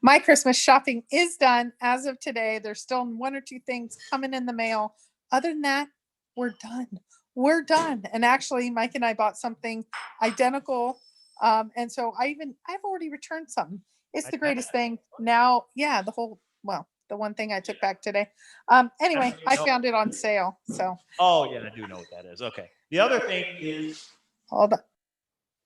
My Christmas shopping is done as of today. There's still 1 or 2 things coming in the mail. Other than that, we're done. We're done. And actually, Mike and I bought something identical. And so I've already returned something. It's the greatest thing. Now, yeah, the one thing I took back today. Anyway, I found it on sale. So. Oh, yeah, I do know what that is. Okay. The other thing is, hold on.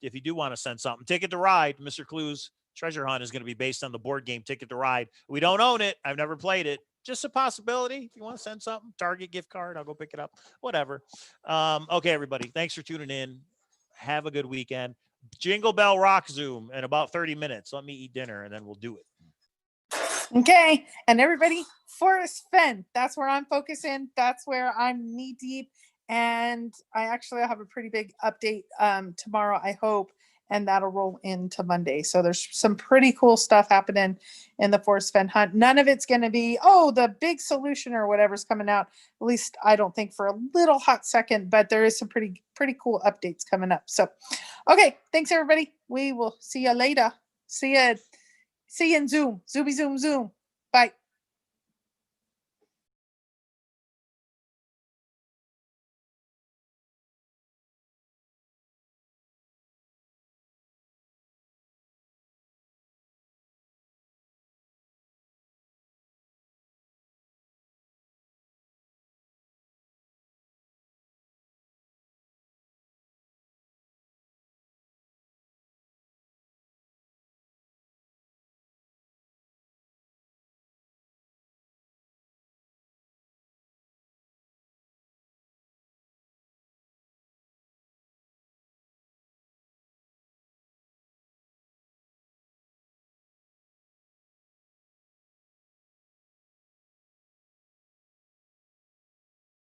If you do want to send something, Ticket to Ride, Mr. Clue's Treasure Hunt is going to be based on the board game Ticket to Ride. We don't own it. I've never played it. Just a possibility. If you want to send something, Target gift card, I'll go pick it up. Whatever. Okay, everybody. Thanks for tuning in. Have a good weekend. Jingle Bell Rock Zoom in about 30 minutes. Let me eat dinner, and then we'll do it. Okay. And everybody, Forest Fen. That's where I'm focusing. That's where I'm knee deep. And I actually have a pretty big update tomorrow, I hope. And that'll roll into Monday. So there's some pretty cool stuff happening in the Forest Fen hunt. None of it's going to be, the big solution or whatever's coming out. At least I don't think for a little hot second, but there is some pretty cool updates coming up. So, okay. Thanks everybody. We will see you later. See you in Zoom. Zoomy Zoom Zoom.